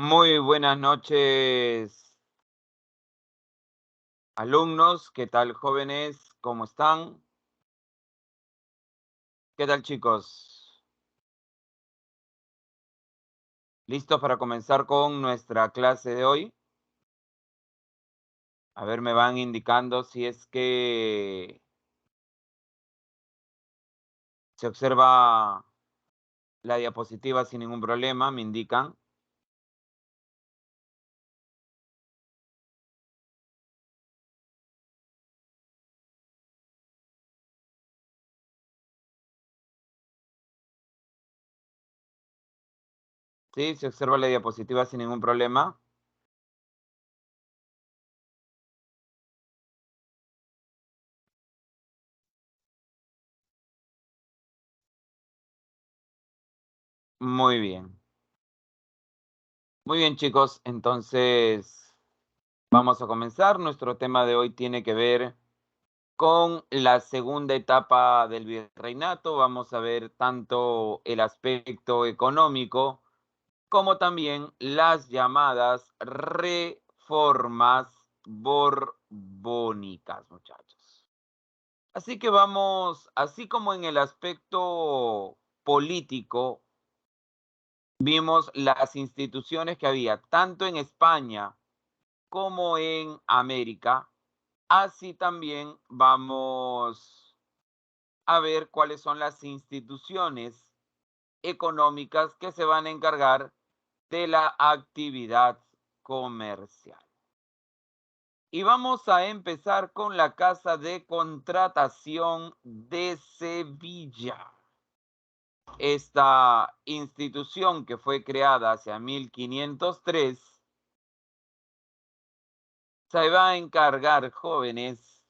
Muy buenas noches, alumnos. ¿Qué tal, jóvenes? ¿Cómo están? ¿Qué tal, chicos? ¿Listos para comenzar con nuestra clase de hoy? A ver, me van indicando si es que se observa la diapositiva sin ningún problema, me indican. Sí, se observa la diapositiva sin ningún problema. Muy bien. Muy bien, chicos. Entonces, vamos a comenzar. Nuestro tema de hoy tiene que ver con la segunda etapa del virreinato. Vamos a ver tanto el aspecto económico como también las llamadas reformas borbónicas, muchachos. Así que vamos, así como en el aspecto político, vimos las instituciones que había tanto en España como en América. Así también vamos a ver cuáles son las instituciones económicas que se van a encargar de la actividad comercial. Y vamos a empezar con la Casa de Contratación de Sevilla. Esta institución que fue creada hacia 1503 se va a encargar, jóvenes,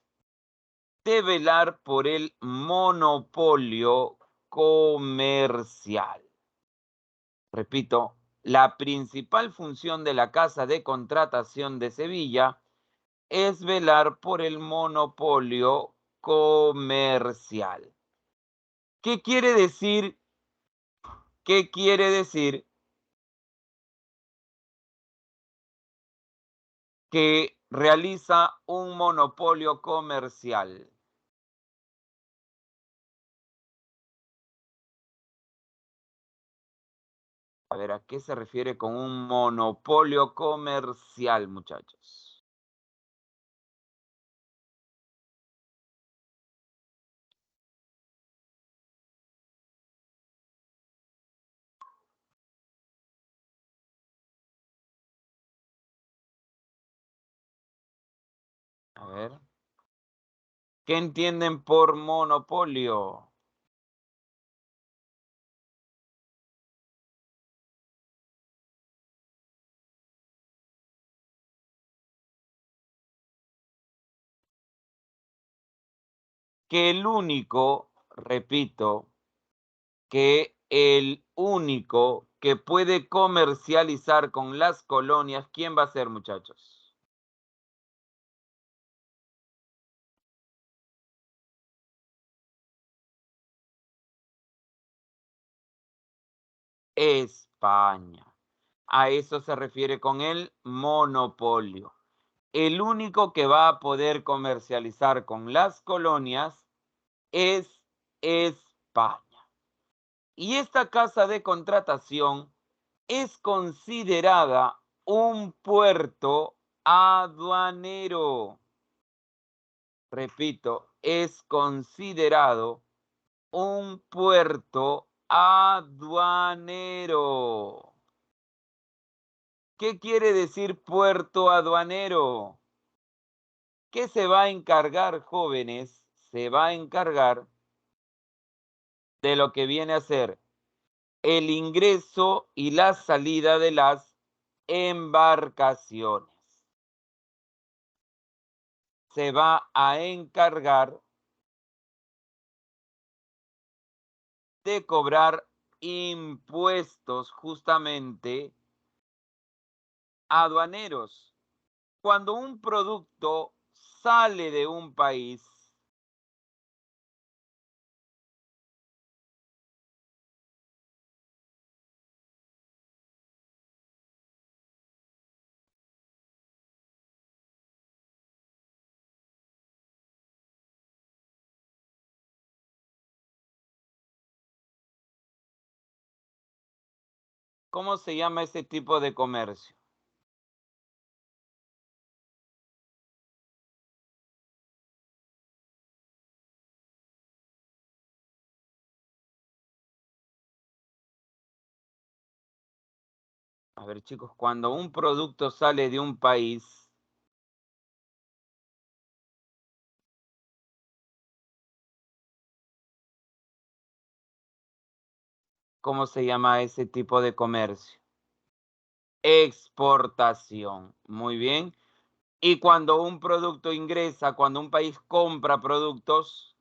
de velar por el monopolio comercial. Repito, la principal función de la Casa de Contratación de Sevilla es velar por el monopolio comercial. ¿Qué quiere decir? ¿Qué quiere decir? Que realiza un monopolio comercial. A ver, ¿a qué se refiere con un monopolio comercial, muchachos? A ver, ¿qué entienden por monopolio? Que el único, repito, que el único que puede comercializar con las colonias, ¿quién va a ser, muchachos? España. A eso se refiere con el monopolio. El único que va a poder comercializar con las colonias es España. Y esta casa de contratación es considerada un puerto aduanero. Repito, es considerado un puerto aduanero. ¿Qué quiere decir puerto aduanero? ¿Qué se va a encargar, jóvenes? Se va a encargar de lo que viene a ser el ingreso y la salida de las embarcaciones. Se va a encargar de cobrar impuestos justamente aduaneros. Cuando un producto sale de un país, ¿Cómo se llama ese tipo de comercio? A ver, chicos, cuando un producto sale de un país, ¿cómo se llama ese tipo de comercio? Exportación. Muy bien. Y cuando un producto ingresa, cuando un país compra productos,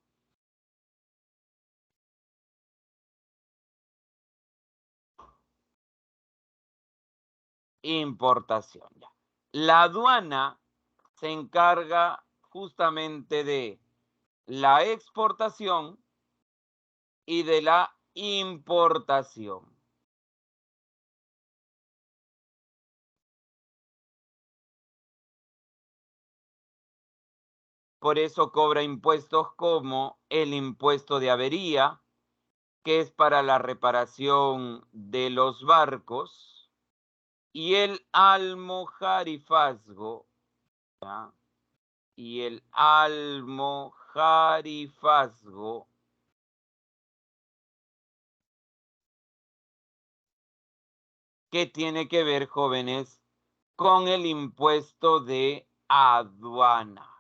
importación. Ya. La aduana se encarga justamente de la exportación y de la importación. Por eso cobra impuestos como el impuesto de avería, que es para la reparación de los barcos, y el almojarifazgo, ¿ya? Y el almojarifazgo, que tiene que ver, jóvenes, con el impuesto de aduana,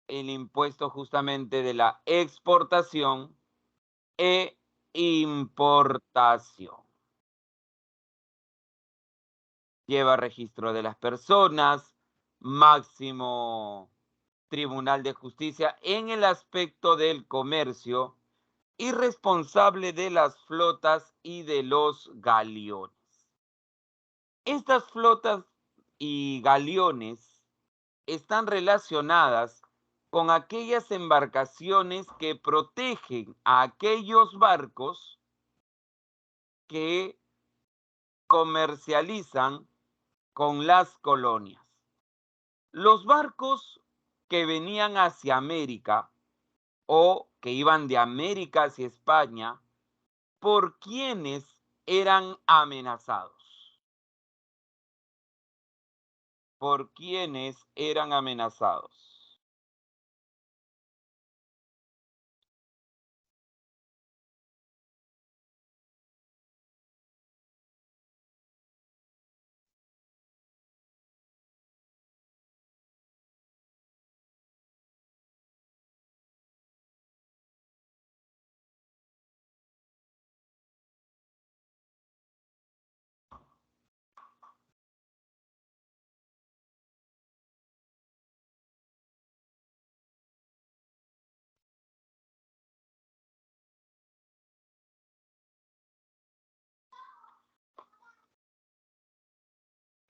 el impuesto justamente de la exportación e importación. Lleva registro de las personas, máximo Tribunal de Justicia en el aspecto del comercio y responsable de las flotas y de los galeones. Estas flotas y galeones están relacionadas con aquellas embarcaciones que protegen a aquellos barcos que comercializan con las colonias. Los barcos que venían hacia América o que iban de América hacia España, ¿por quiénes eran amenazados? ¿Por quiénes eran amenazados?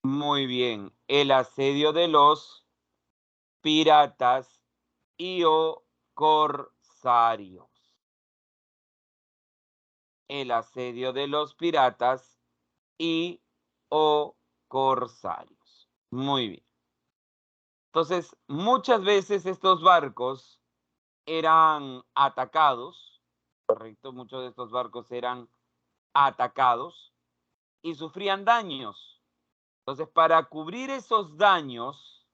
Muy bien, el asedio de los piratas y o corsarios. El asedio de los piratas y o corsarios. Muy bien. Entonces, muchas veces estos barcos eran atacados, correcto, muchos de estos barcos eran atacados y sufrían daños. Entonces, para cubrir esos daños,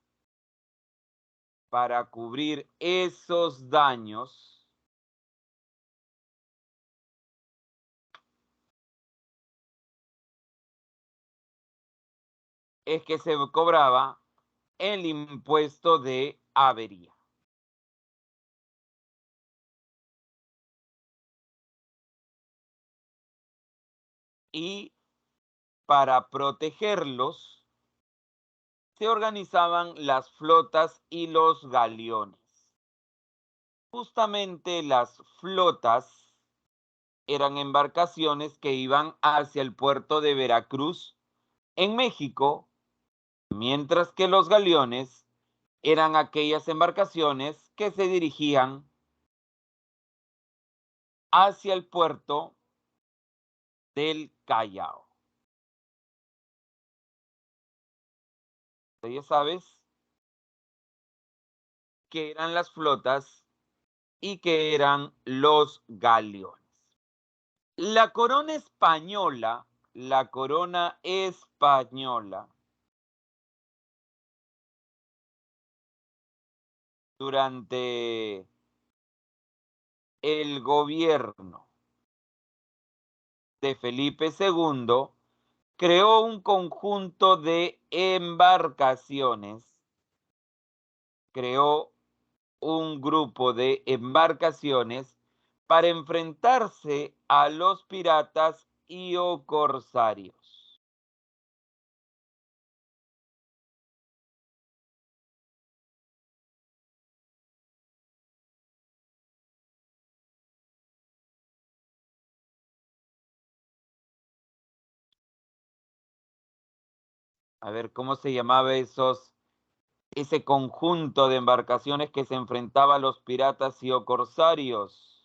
es que se cobraba el impuesto de avería. Y para protegerlos, se organizaban las flotas y los galeones. Justamente las flotas eran embarcaciones que iban hacia el puerto de Veracruz, en México, mientras que los galeones eran aquellas embarcaciones que se dirigían hacia el puerto del Callao. Ya sabes qué eran las flotas y qué eran los galeones. La corona española, la corona española, durante el gobierno de Felipe II, creó un conjunto de embarcaciones, creó un grupo de embarcaciones para enfrentarse a los piratas y o corsarios. A ver, ¿cómo se llamaba ese conjunto de embarcaciones que se enfrentaba a los piratas y o corsarios?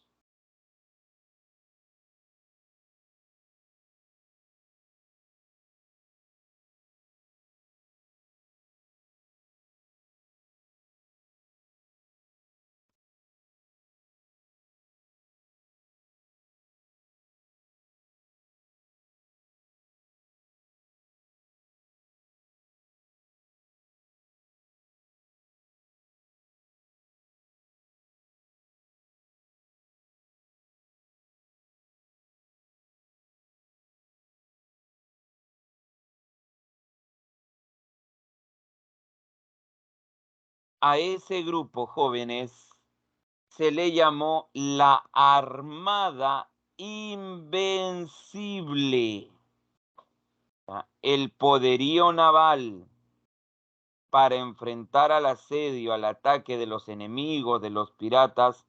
A ese grupo, jóvenes, se le llamó la Armada Invencible. El poderío naval para enfrentar al asedio, al ataque de los enemigos, de los piratas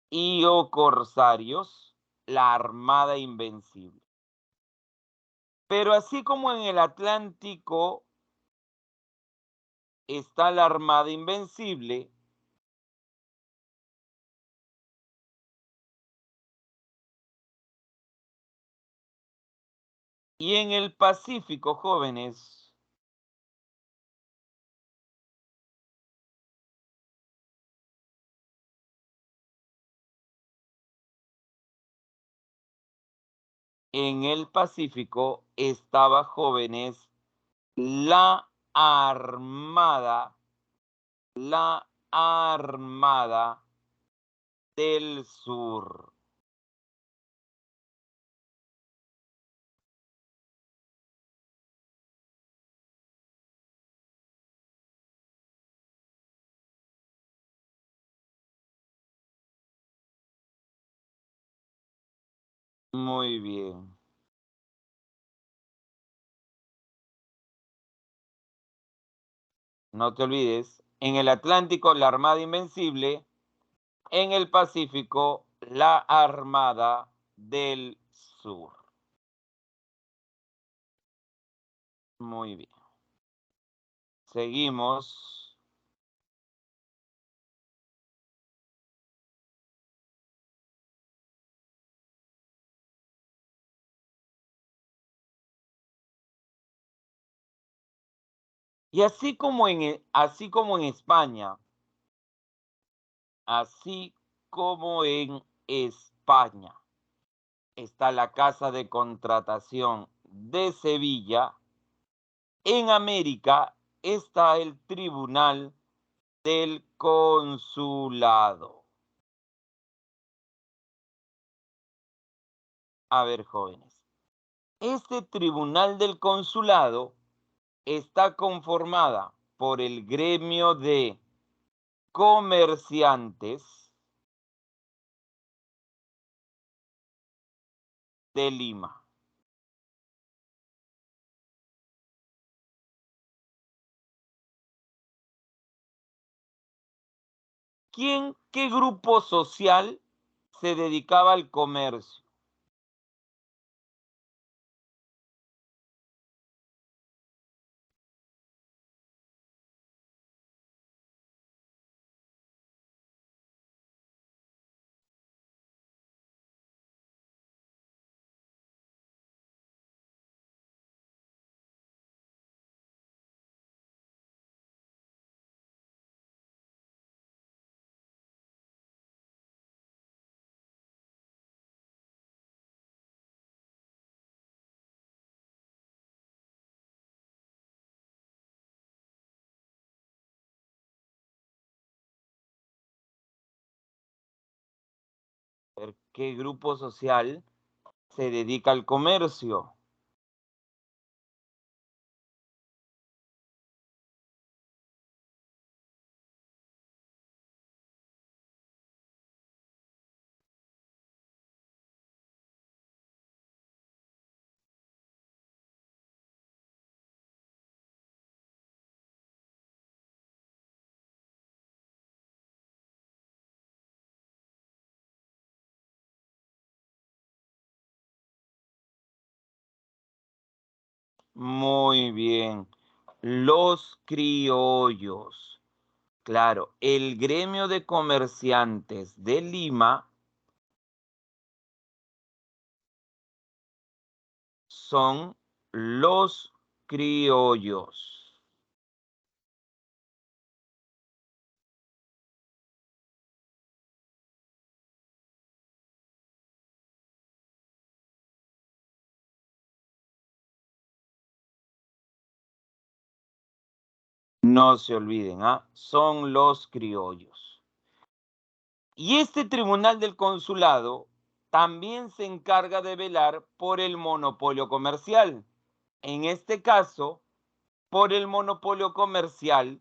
y o corsarios, la Armada Invencible. Pero así como en el Atlántico está la Armada Invencible, y en el Pacífico, jóvenes, en el Pacífico estaba, jóvenes, la la Armada del Sur. Muy bien. No te olvides, en el Atlántico la Armada Invencible, en el Pacífico la Armada del Sur. Muy bien. Seguimos. Y así como en España, así como en España está la Casa de Contratación de Sevilla, en América está el Tribunal del Consulado. A ver, jóvenes, este Tribunal del Consulado está conformada por el gremio de comerciantes de Lima. ¿Qué grupo social se dedicaba al comercio? ver, ¿qué grupo social se dedica al comercio? Muy bien. Los criollos. Claro, el gremio de comerciantes de Lima son los criollos. No se olviden, ¿ah? Son los criollos. Y este tribunal del consulado también se encarga de velar por el monopolio comercial. En este caso, por el monopolio comercial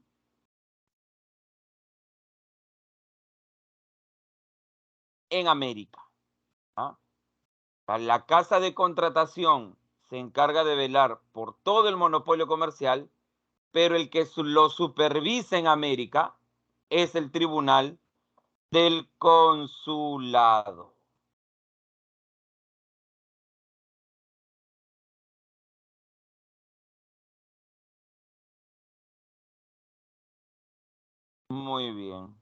en América. ¿Ah? La casa de contratación se encarga de velar por todo el monopolio comercial, pero el que lo supervisa en América es el tribunal del consulado. Muy bien.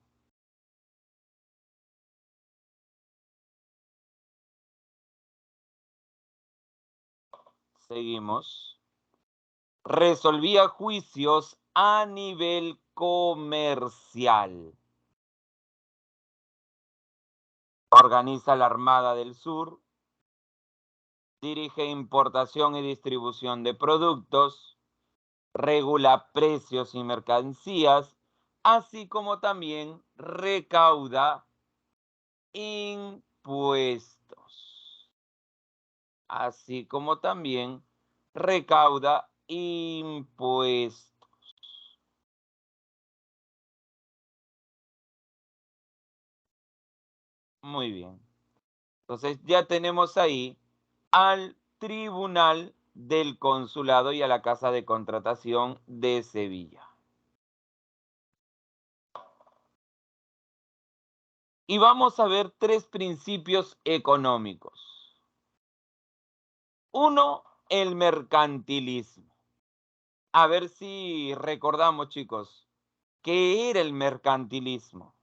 Seguimos. Resolvía juicios a nivel comercial. Organiza la Armada del Sur. Dirige importación y distribución de productos. Regula precios y mercancías, así como también recauda impuestos. Así como también recauda impuestos. Muy bien. Entonces ya tenemos ahí al Tribunal del Consulado y a la Casa de Contratación de Sevilla. Y vamos a ver tres principios económicos. Uno, el mercantilismo. A ver si recordamos, chicos, ¿qué era el mercantilismo?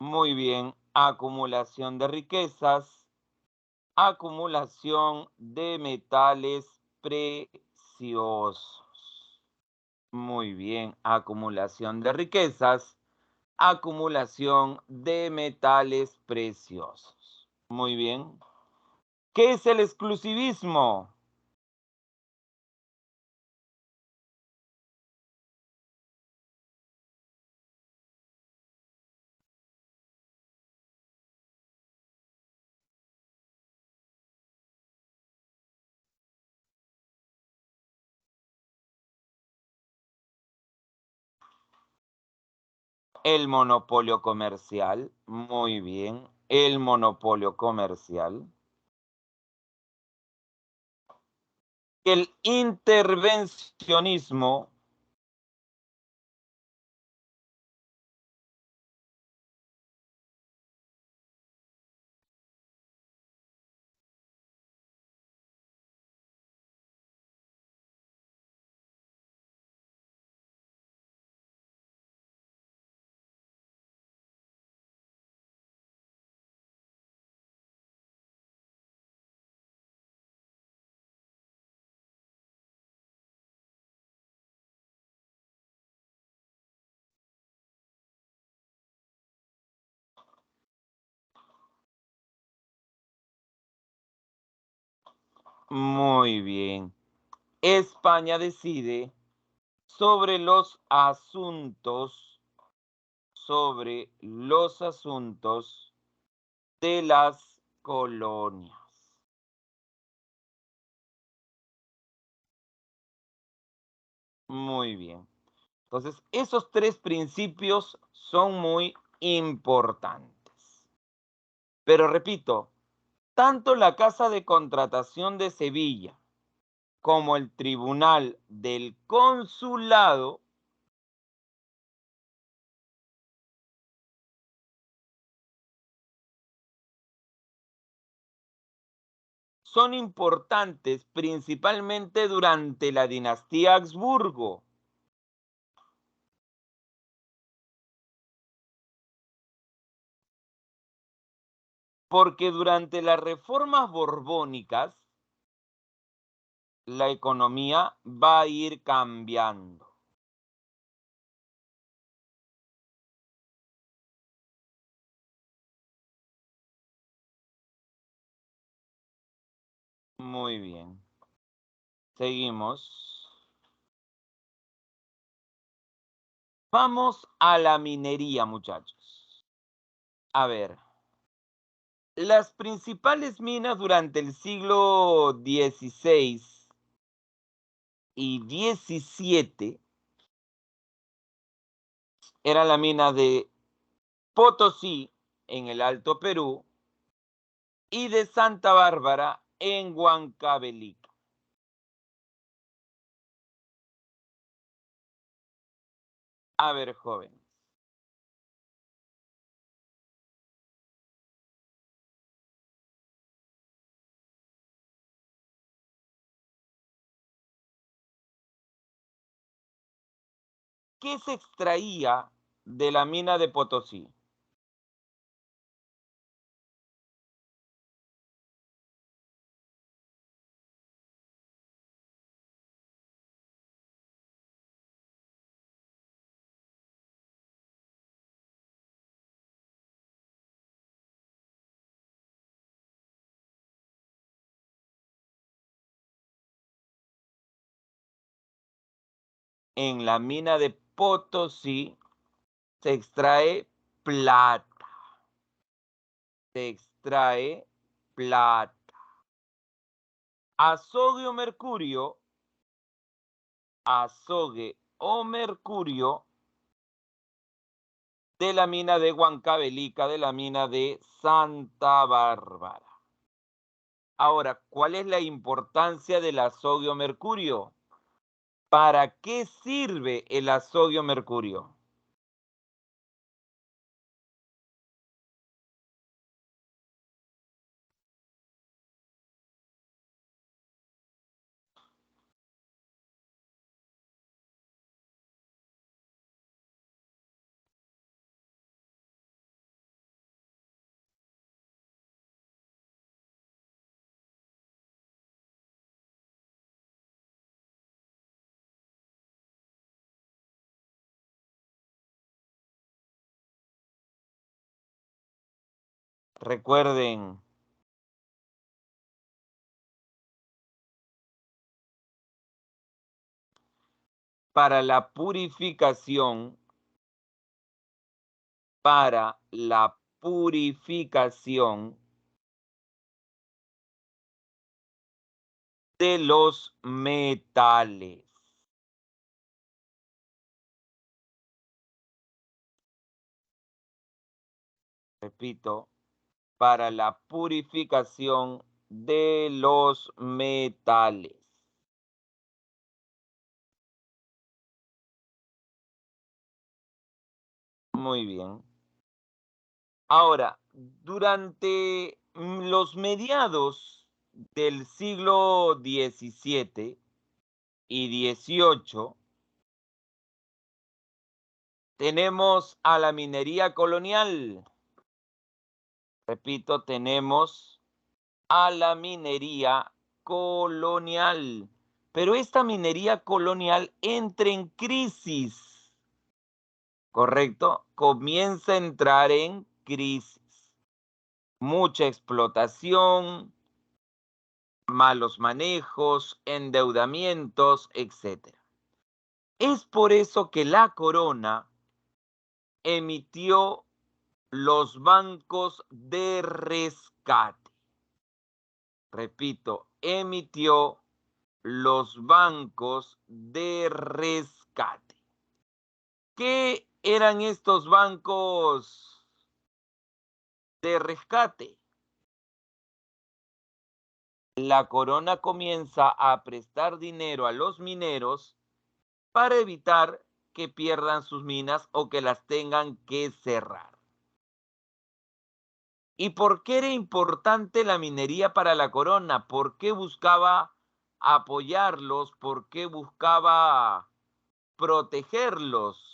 Muy bien, acumulación de riquezas, acumulación de metales preciosos. Muy bien, acumulación de riquezas, acumulación de metales preciosos. Muy bien. ¿Qué es el exclusivismo? El monopolio comercial. Muy bien. El monopolio comercial. El intervencionismo. Muy bien. España decide sobre los asuntos de las colonias. Muy bien. Entonces, esos tres principios son muy importantes. Pero repito, tanto la Casa de Contratación de Sevilla como el Tribunal del Consulado son importantes principalmente durante la dinastía Habsburgo, porque durante las reformas borbónicas la economía va a ir cambiando. Muy bien. Seguimos. Vamos a la minería, muchachos. A ver, las principales minas durante el siglo XVI y XVII eran la mina de Potosí en el Alto Perú y de Santa Bárbara en Huancavelica. A ver, jóvenes, ¿qué se extraía de la mina de Potosí? En la mina de Potosí se extrae plata, se extrae plata. Azogue o mercurio, azogue o mercurio de la mina de Huancavelica, de la mina de Santa Bárbara. Ahora, ¿cuál es la importancia del azogue o mercurio? ¿Para qué sirve el azogue o mercurio? Recuerden, para la purificación de los metales. Repito, para la purificación de los metales. Muy bien. Ahora, durante los mediados del siglo XVII y XVIII, tenemos a la minería colonial. Repito, tenemos a la minería colonial. Pero esta minería colonial entra en crisis, ¿correcto? Comienza a entrar en crisis. Mucha explotación, malos manejos, endeudamientos, etc. Es por eso que la corona emitió los bancos de rescate. Repito, emitió los bancos de rescate. ¿Qué eran estos bancos de rescate? La corona comienza a prestar dinero a los mineros para evitar que pierdan sus minas o que las tengan que cerrar. ¿Y por qué era importante la minería para la corona? ¿Por qué buscaba apoyarlos? ¿Por qué buscaba protegerlos?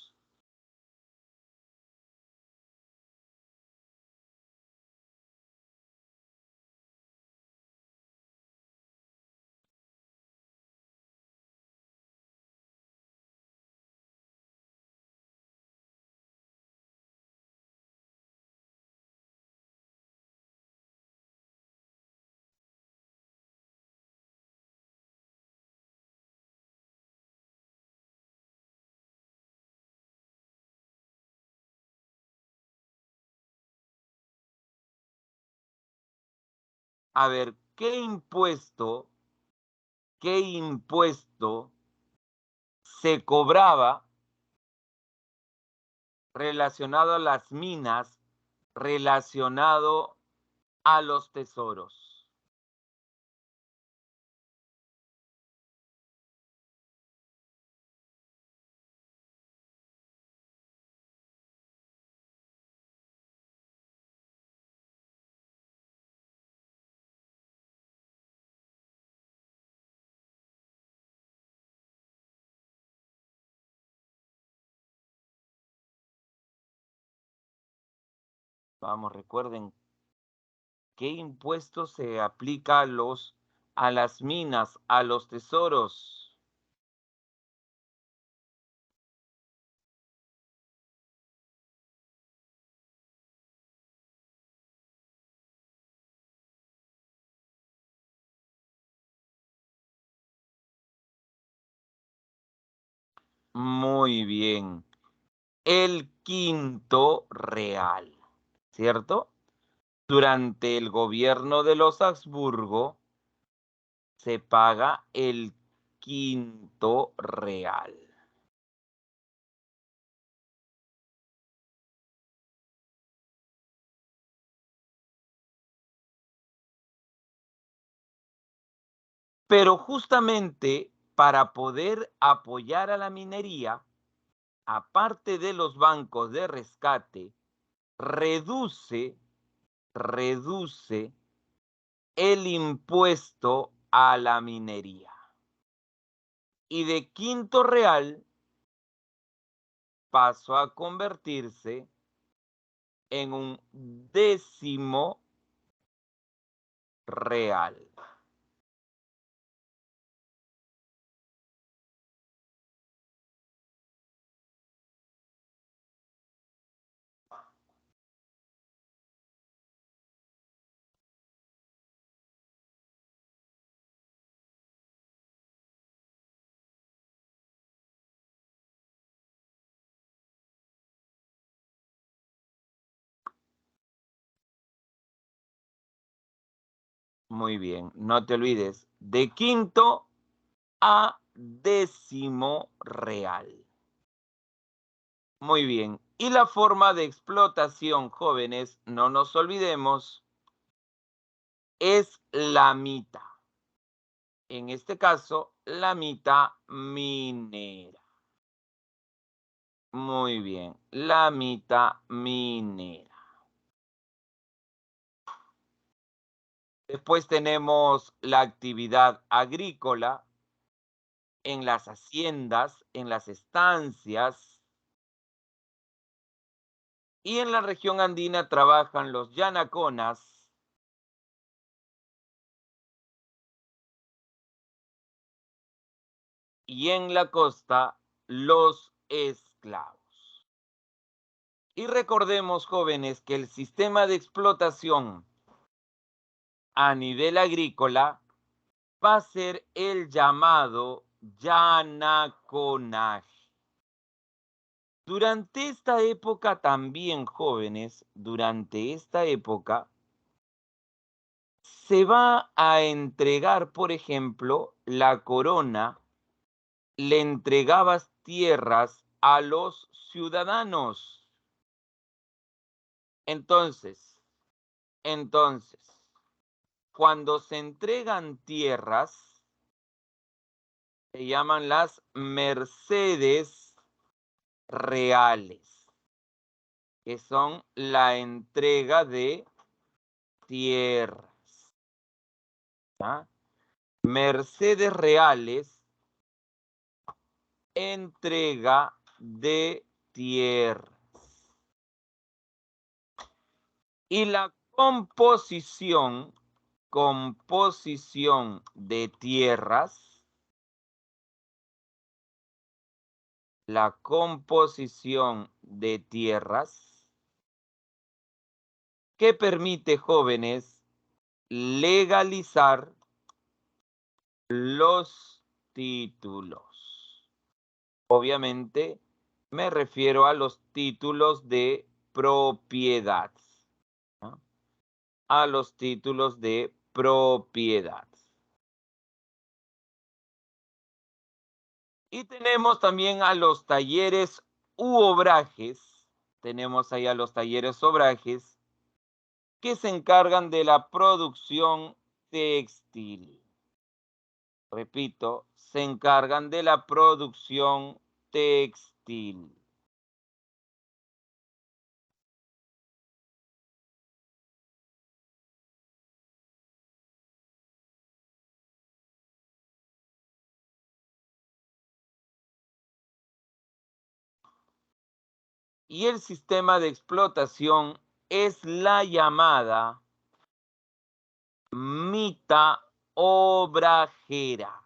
A ver, qué impuesto se cobraba relacionado a las minas, relacionado a los tesoros? Vamos, recuerden, ¿qué impuesto se aplica a las minas, a los tesoros? Muy bien. El quinto real, ¿cierto? Durante el gobierno de los Habsburgo se paga el quinto real. Pero justamente para poder apoyar a la minería, aparte de los bancos de rescate, reduce, reduce el impuesto a la minería. Y de quinto real pasó a convertirse en un décimo real. Muy bien, no te olvides, de quinto a décimo real. Muy bien, y la forma de explotación, jóvenes, no nos olvidemos, es la mita. En este caso, la mita minera. Muy bien, la mita minera. Después tenemos la actividad agrícola en las haciendas, en las estancias, y en la región andina trabajan los yanaconas y en la costa los esclavos. Y recordemos, jóvenes, que el sistema de explotación a nivel agrícola va a ser el llamado yanaconaje. Durante esta época también, jóvenes, durante esta época se va a entregar, por ejemplo, la corona, le entregabas tierras a los ciudadanos. Entonces, cuando se entregan tierras, se llaman las mercedes reales, que son la entrega de tierras. ¿Ya? Mercedes reales, entrega de tierras. Y la composición de tierras, la composición de tierras, que permite, jóvenes, legalizar los títulos. Obviamente, me refiero a los títulos de propiedad. ¿No? A los títulos de propiedad. Y tenemos también a los talleres u obrajes. Tenemos ahí a los talleres obrajes que se encargan de la producción textil. Repito, se encargan de la producción textil. Y el sistema de explotación es la llamada mita obrajera.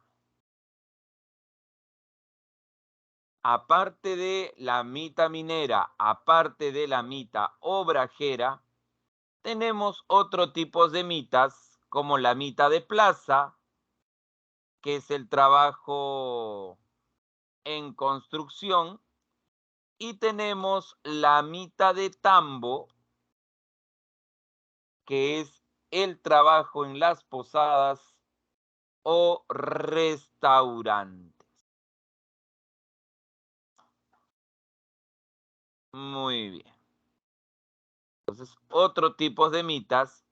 Aparte de la mita minera, aparte de la mita obrajera, tenemos otro tipo de mitas, como la mita de plaza, que es el trabajo en construcción, y tenemos la mita de tambo, que es el trabajo en las posadas o restaurantes. Muy bien. Entonces, otro tipo de mitas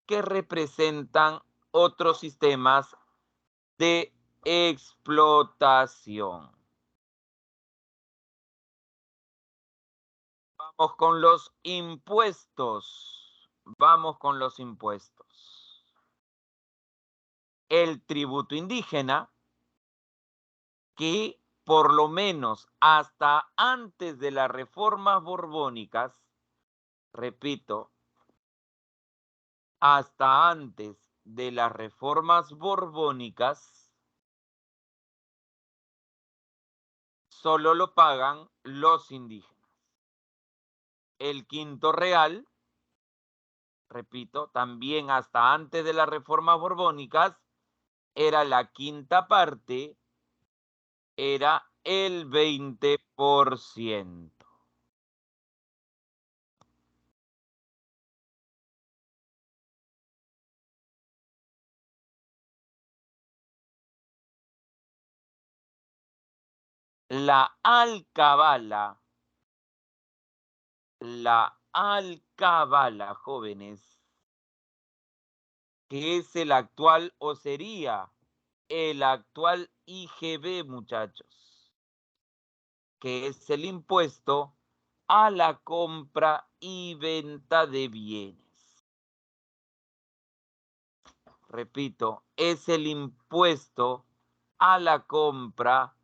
que representan otros sistemas de explotación. Vamos con los impuestos. Vamos con los impuestos. El tributo indígena, que por lo menos hasta antes de las reformas borbónicas, repito, hasta antes de las reformas borbónicas, solo lo pagan los indígenas. El quinto real, repito, también hasta antes de las reformas borbónicas, era la quinta parte, era el 20%. La alcabala, jóvenes, que es el actual o sería el actual IGB, muchachos, que es el impuesto a la compra y venta de bienes. Repito, es el impuesto a la compra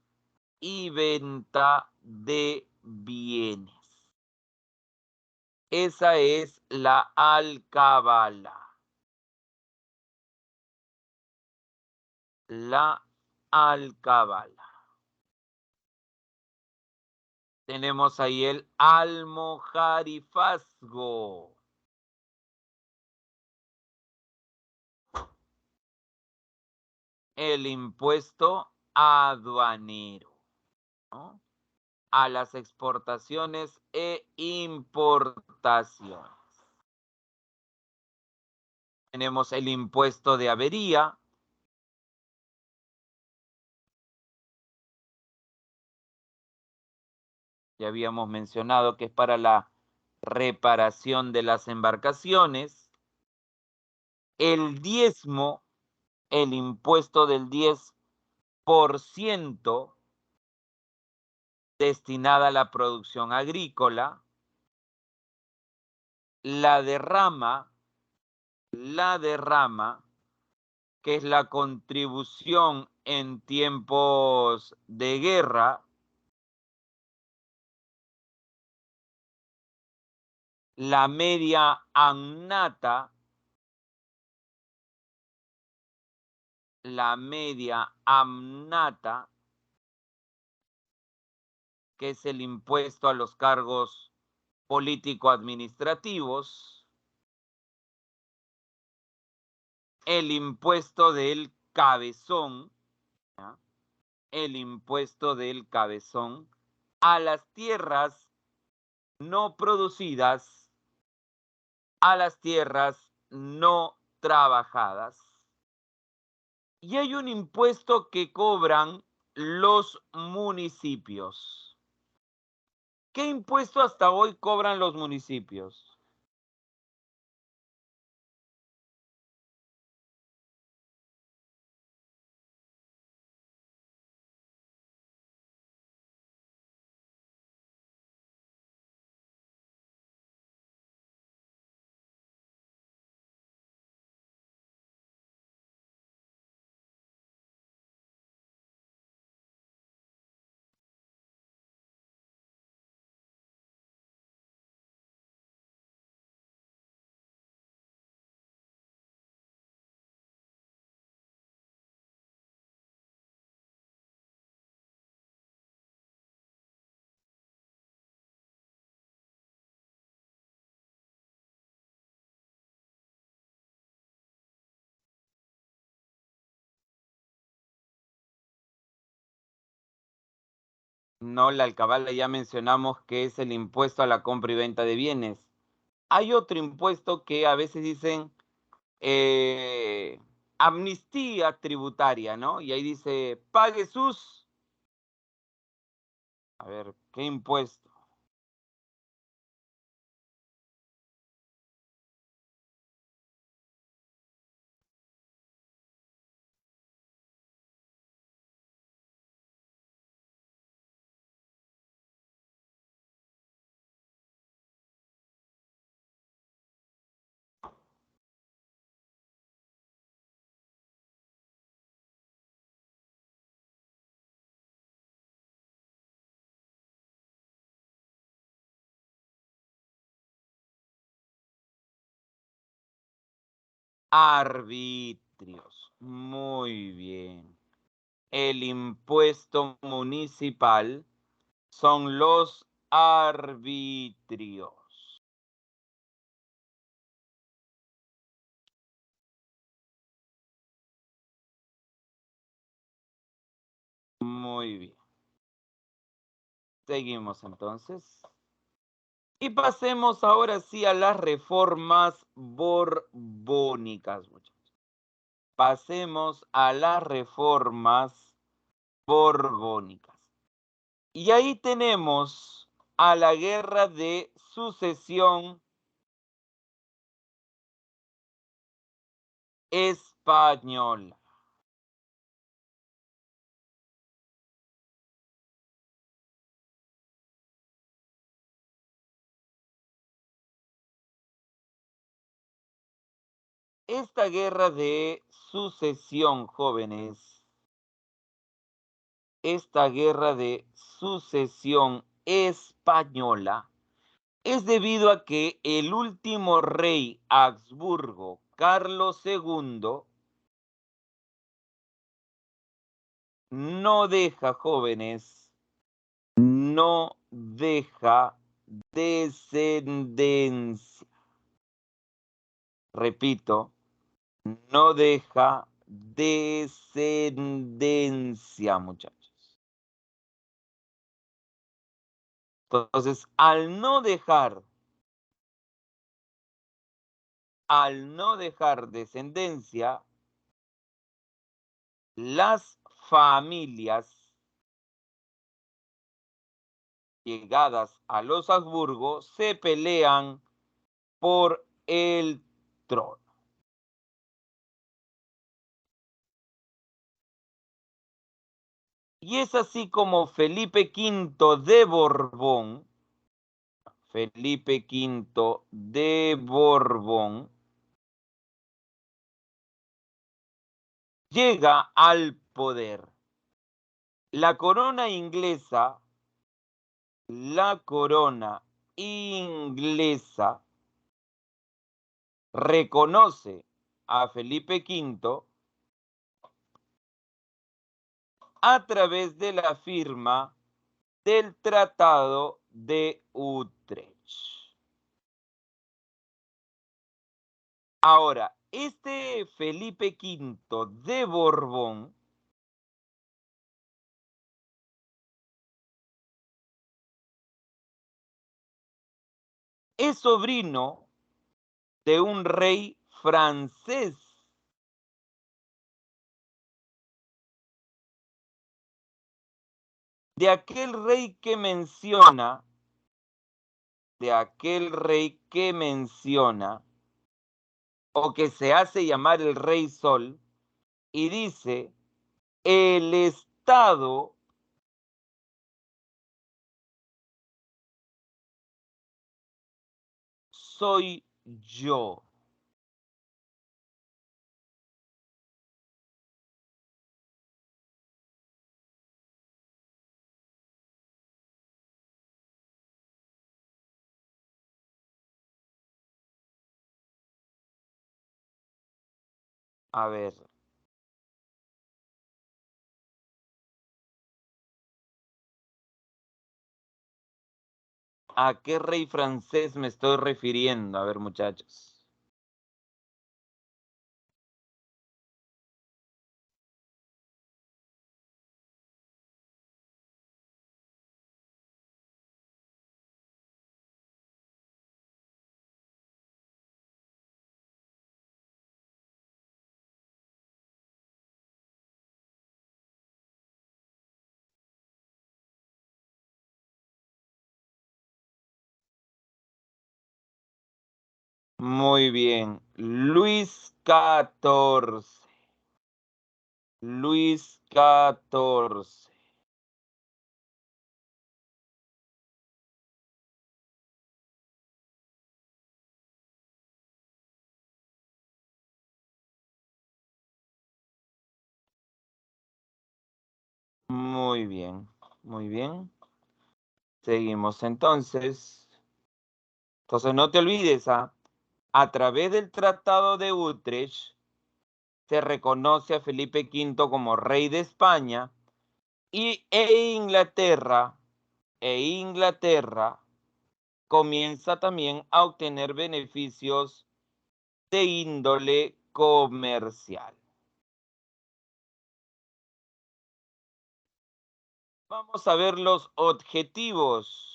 y venta de bienes. Esa es la alcabala. La alcabala. Tenemos ahí el almojarifazgo. el impuesto aduanero, ¿no? A las exportaciones e importaciones. Tenemos el impuesto de avería. Ya habíamos mencionado que es para la reparación de las embarcaciones. El diezmo, el impuesto del 10% destinada a la producción agrícola. La derrama, que es la contribución en tiempos de guerra. La media annata, que es el impuesto a los cargos político-administrativos. El impuesto del cabezón, ¿ya? El impuesto del cabezón a las tierras no producidas, a las tierras no trabajadas. Y hay un impuesto que cobran los municipios. ¿Qué impuesto hasta hoy cobran los municipios? No, la alcabala ya mencionamos que es el impuesto a la compra y venta de bienes. Hay otro impuesto que a veces dicen amnistía tributaria, ¿no? Y ahí dice, pague sus, a ver, ¿qué impuesto? Arbitrios. Muy bien. El impuesto municipal son los arbitrios. Muy bien. Seguimos entonces. Y pasemos ahora sí a las reformas borbónicas, muchachos. Pasemos a las reformas borbónicas. Y ahí tenemos a la guerra de sucesión española. Esta guerra de sucesión, jóvenes, esta guerra de sucesión española es debido a que el último rey Habsburgo, Carlos II, no deja, jóvenes, no deja descendencia. Repito, no deja descendencia, muchachos. Entonces, al no dejar descendencia, las familias llegadas a los Habsburgo se pelean por el trono. Y es así como Felipe V de Borbón, llega al poder. La corona inglesa reconoce a Felipe V a través de la firma del Tratado de Utrecht. Ahora, este Felipe V de Borbón es sobrino de un rey francés. De aquel rey que menciona, o que se hace llamar el Rey Sol, y dice, el Estado soy yo. A ver, ¿a qué rey francés me estoy refiriendo? A ver, muchachos. Muy bien. Luis XIV. Luis XIV. Muy bien, muy bien. Seguimos entonces. Entonces no te olvides, a través del Tratado de Utrecht se reconoce a Felipe V como rey de España Inglaterra comienza también a obtener beneficios de índole comercial. Vamos a ver los objetivos.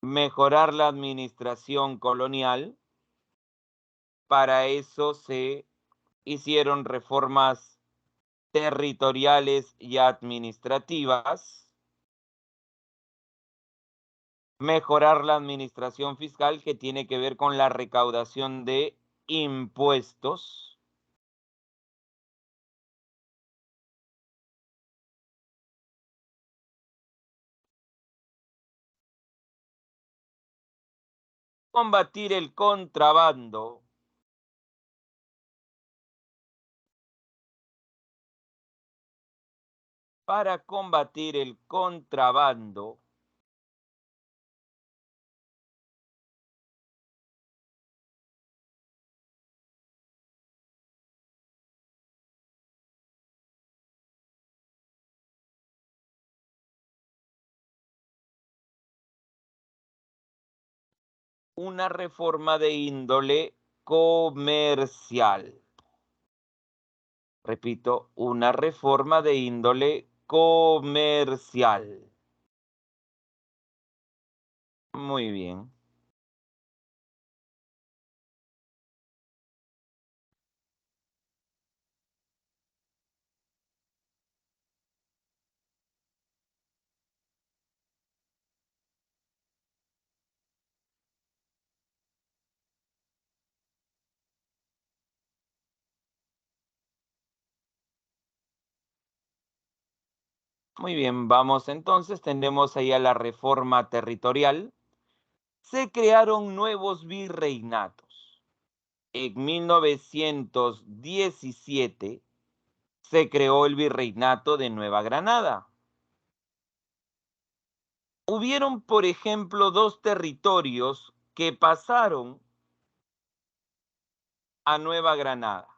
Mejorar la administración colonial. Para eso se hicieron reformas territoriales y administrativas. Mejorar la administración fiscal, que tiene que ver con la recaudación de impuestos. Combatir el contrabando. Para combatir el contrabando, una reforma de índole comercial. Repito, una reforma de índole comercial. Muy bien. Muy bien, vamos entonces, tenemos ahí a la reforma territorial. Se crearon nuevos virreinatos. En 1917 se creó el virreinato de Nueva Granada. Hubieron, por ejemplo, dos territorios que pasaron a Nueva Granada.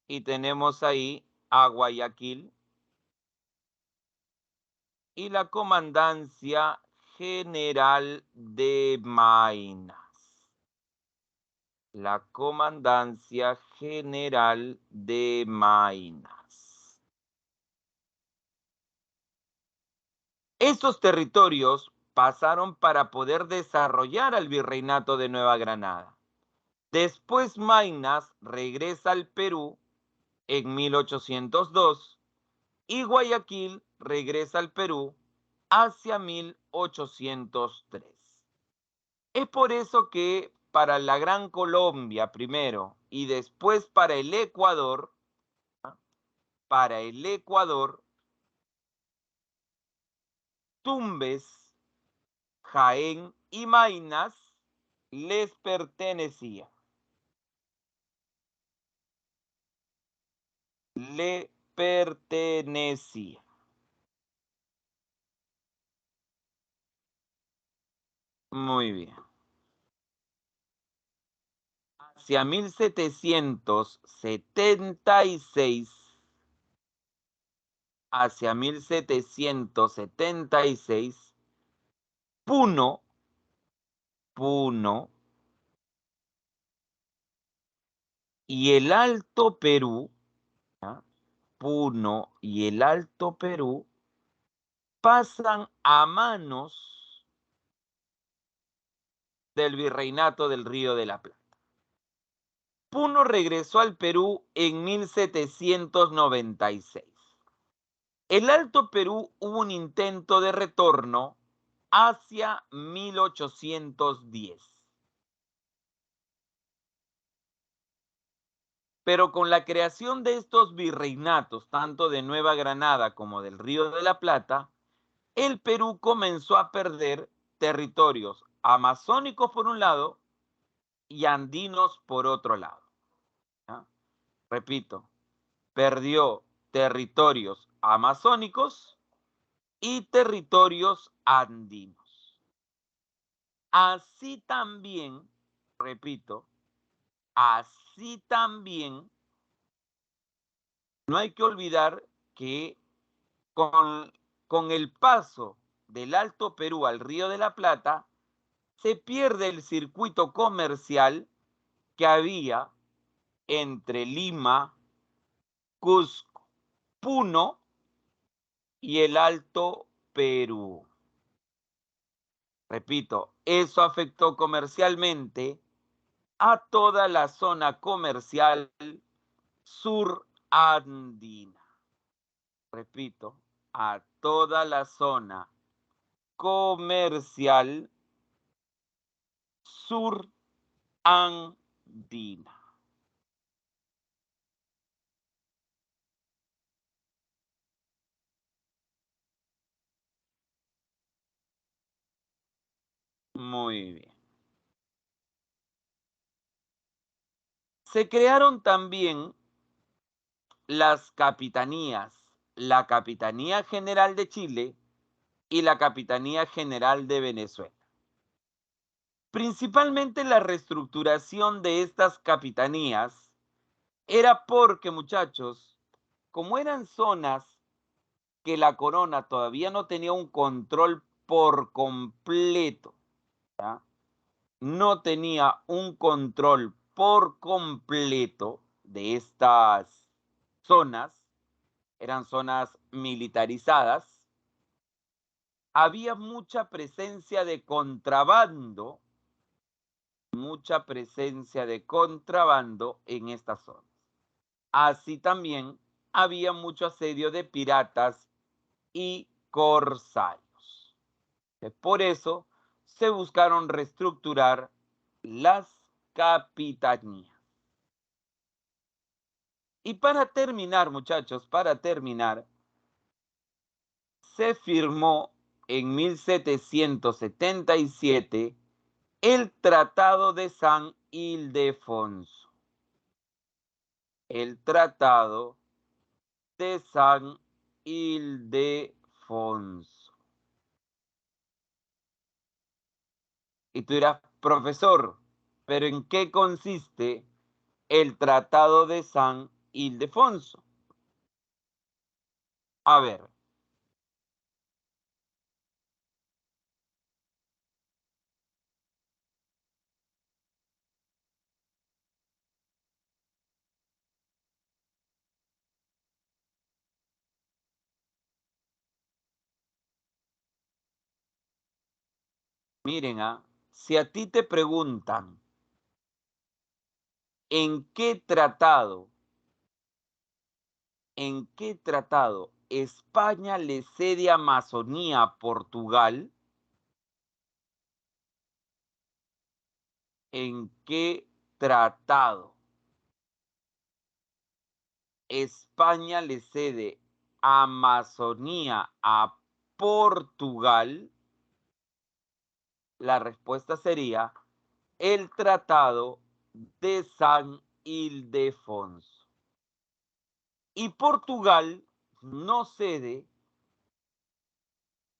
Y tenemos ahí a Guayaquil y la Comandancia General de Maynas. La Comandancia General de Maynas. Estos territorios pasaron para poder desarrollar al virreinato de Nueva Granada. Después Maynas regresa al Perú en 1802 y Guayaquil regresa al Perú hacia 1803. Es por eso que para la Gran Colombia primero y después para el Ecuador, Tumbes, Jaén y Maynas les pertenecía. Le pertenecía. Muy bien. Hacia 1776, Puno, Puno y el Alto Perú, ¿ya? Puno y el Alto Perú pasan a manos del Virreinato del Río de la Plata. Puno regresó al Perú en 1796. El Alto Perú hubo un intento de retorno hacia 1810. Pero con la creación de estos virreinatos, tanto de Nueva Granada como del Río de la Plata, el Perú comenzó a perder territorios amazónicos por un lado y andinos por otro lado. ¿Ya? Repito, perdió territorios amazónicos y territorios andinos. Así también, repito, así también, no hay que olvidar que con, con el paso del Alto Perú al Río de la Plata, se pierde el circuito comercial que había entre Lima, Cusco, Puno y el Alto Perú. Repito, eso afectó comercialmente a toda la zona comercial surandina. Repito, a toda la zona comercial surandina. Muy bien. Se crearon también las capitanías, la Capitanía General de Chile y la Capitanía General de Venezuela. Principalmente la reestructuración de estas capitanías era porque, muchachos, como eran zonas que la corona todavía no tenía un control por completo, ¿ya? No tenía un control por completo de estas zonas, eran zonas militarizadas, había mucha presencia de contrabando en estas zonas. Así también había mucho asedio de piratas y corsarios. Por eso se buscaron reestructurar las capitanías. Y para terminar, muchachos, para terminar, se firmó en 1777 el Tratado de San Ildefonso. El Tratado de San Ildefonso. Y tú dirás, profesor, ¿pero en qué consiste el Tratado de San Ildefonso? A ver, miren, si a ti te preguntan en en qué tratado España le cede Amazonía a Portugal, en qué tratado España le cede Amazonía a Portugal, la respuesta sería el Tratado de San Ildefonso. Y Portugal no cede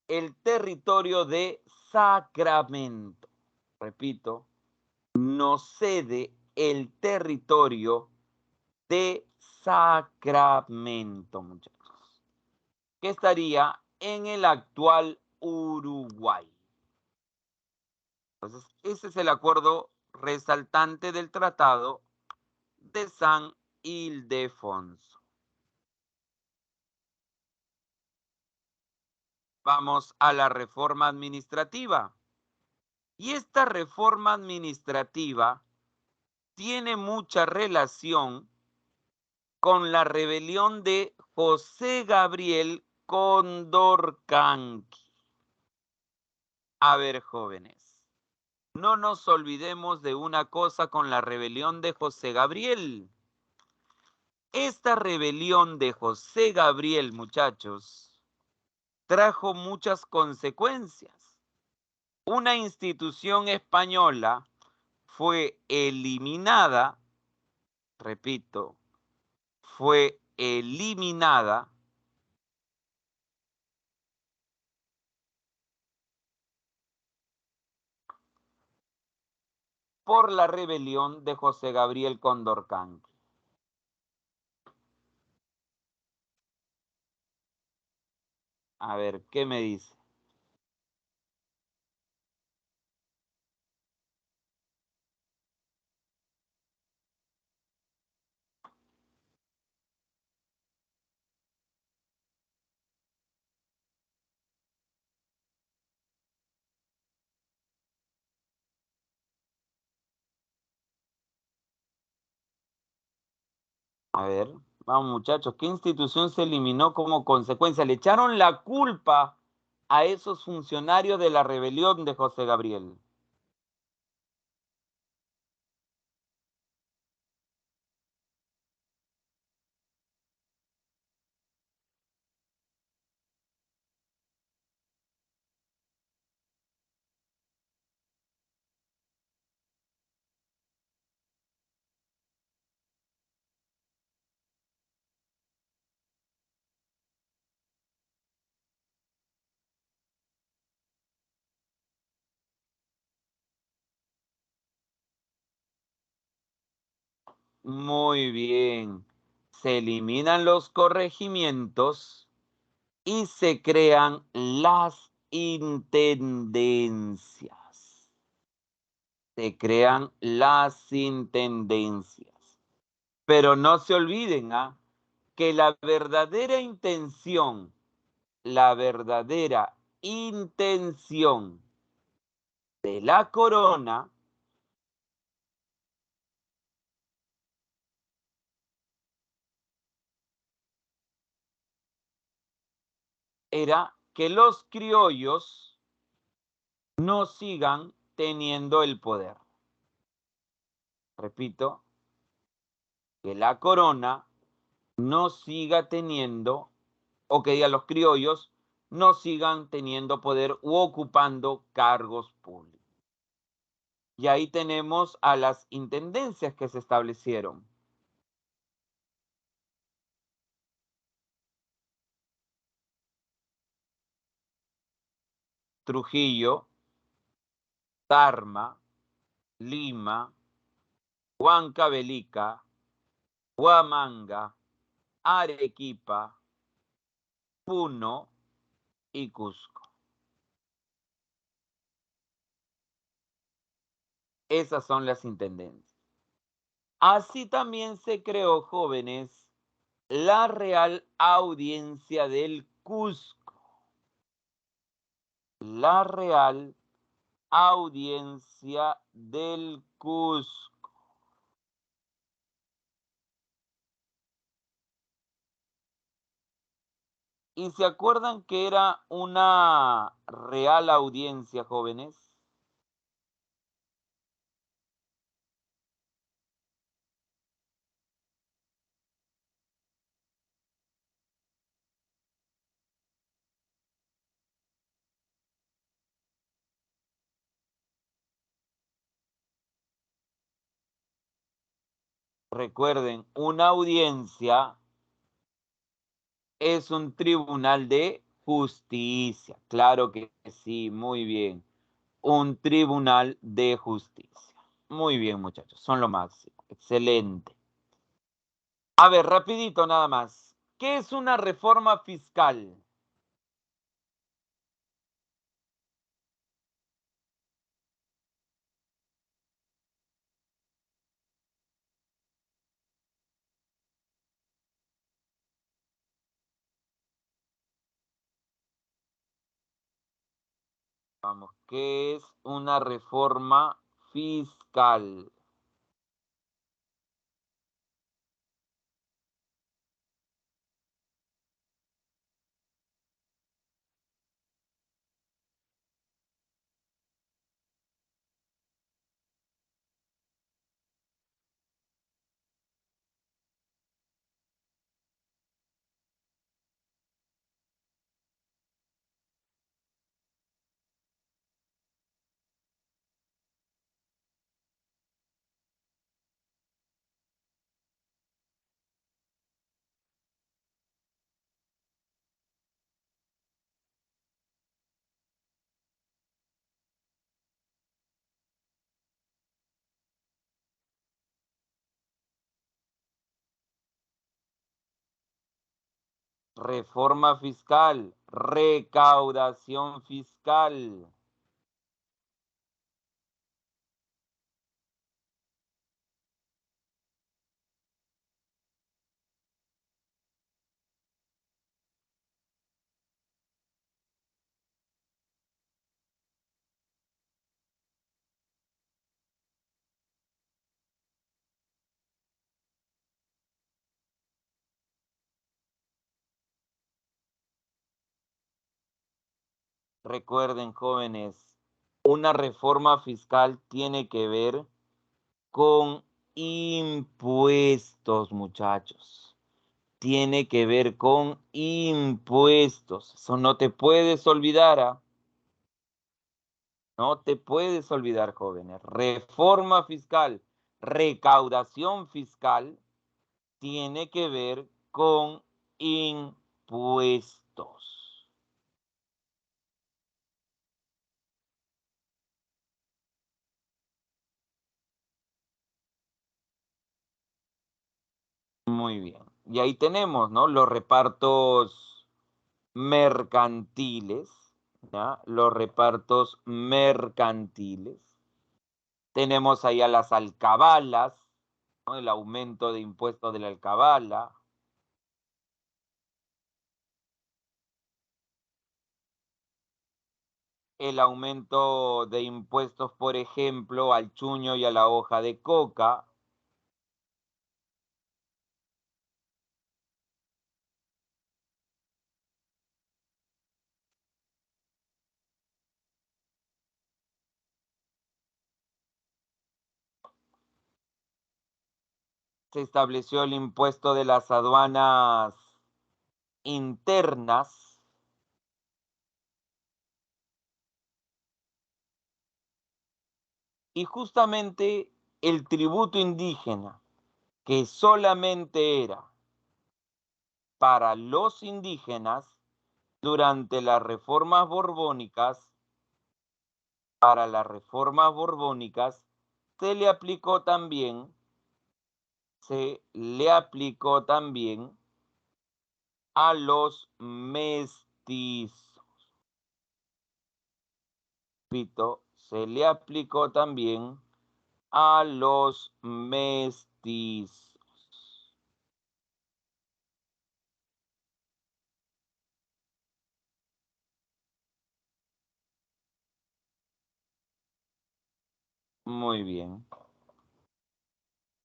el territorio de Sacramento. Repito, no cede el territorio de Sacramento, muchachos, que estaría en el actual Uruguay. Entonces, ese es el acuerdo resaltante del Tratado de San Ildefonso. Vamos a la reforma administrativa. Y esta reforma administrativa tiene mucha relación con la rebelión de José Gabriel Condorcanqui. A ver, jóvenes, no nos olvidemos de una cosa con la rebelión de José Gabriel. Esta rebelión de José Gabriel, muchachos, trajo muchas consecuencias. Una institución española fue eliminada, repito, fue eliminada por la rebelión de José Gabriel Condorcanqui. A ver, ¿qué me dice? A ver, vamos muchachos, ¿qué institución se eliminó como consecuencia? Le echaron la culpa a esos funcionarios de la rebelión de José Gabriel. Muy bien. Se eliminan los corregimientos y se crean las intendencias. Se crean las intendencias. Pero no se olviden que la verdadera intención de la corona era que los criollos no sigan teniendo el poder. Repito, que la corona no siga teniendo, o que digan los criollos, no sigan teniendo poder u ocupando cargos públicos. Y ahí tenemos a las intendencias que se establecieron. Trujillo, Tarma, Lima, Huancavelica, Huamanga, Arequipa, Puno y Cusco. Esas son las intendencias. Así también se creó, jóvenes, la Real Audiencia del Cusco. La Real Audiencia del Cusco. ¿Y se acuerdan que era una real audiencia, jóvenes? Recuerden, una audiencia es un tribunal de justicia. Claro que sí, muy bien. Un tribunal de justicia. Muy bien, muchachos, son lo máximo. Excelente. A ver, rapidito nada más. ¿Qué es una reforma fiscal? Vamos, ¿qué es una reforma fiscal? Reforma fiscal, recaudación fiscal. Recuerden, jóvenes, una reforma fiscal tiene que ver con impuestos, muchachos. Tiene que ver con impuestos. Eso no te puedes olvidar, ¿ah? No te puedes olvidar, jóvenes. Reforma fiscal, recaudación fiscal, tiene que ver con impuestos. Muy bien. Y ahí tenemos, ¿no? Los repartos mercantiles, ¿ya? Los repartos mercantiles. Tenemos ahí a las alcabalas, ¿no? El aumento de impuestos de la alcabala. El aumento de impuestos, por ejemplo, al chuño y a la hoja de coca. Se estableció el impuesto de las aduanas internas. Y justamente el tributo indígena, que solamente era para los indígenas durante las reformas borbónicas, para las reformas borbónicas se le aplicó también, a los mestizos. Repito, se le aplicó también a los mestizos. Muy bien.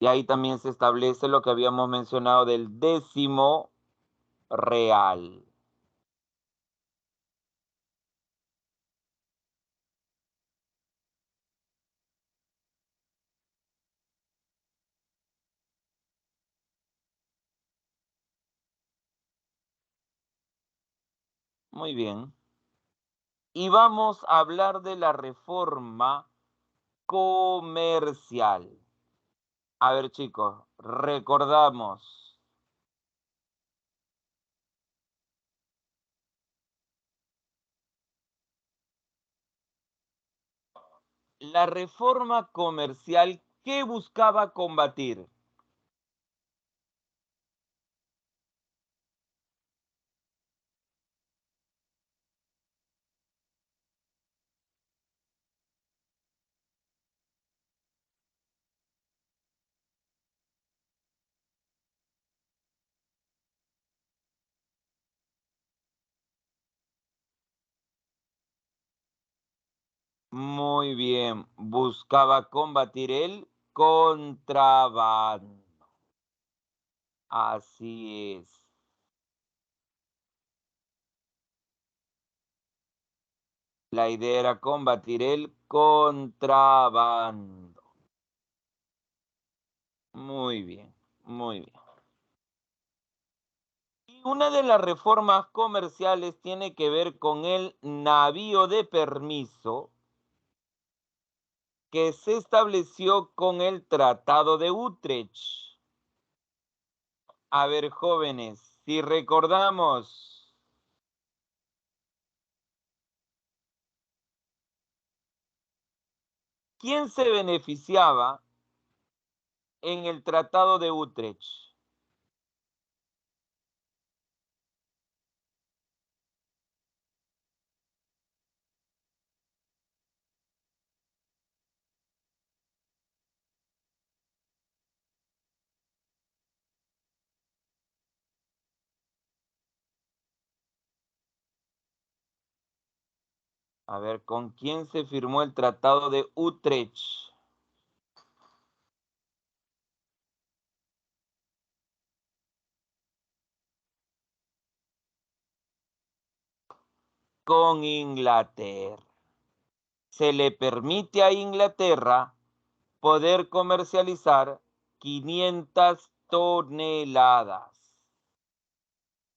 Y ahí también se establece lo que habíamos mencionado del décimo real. Muy bien. Y vamos a hablar de la reforma comercial. A ver, chicos, recordamos. La reforma comercial, ¿qué buscaba combatir? Muy bien, buscaba combatir el contrabando. Así es. La idea era combatir el contrabando. Muy bien, muy bien. Y una de las reformas comerciales tiene que ver con el navío de permiso que se estableció con el Tratado de Utrecht. A ver, jóvenes, si recordamos, ¿quién se beneficiaba en el Tratado de Utrecht? A ver, ¿con quién se firmó el Tratado de Utrecht? Con Inglaterra. Se le permite a Inglaterra poder comercializar 500 toneladas.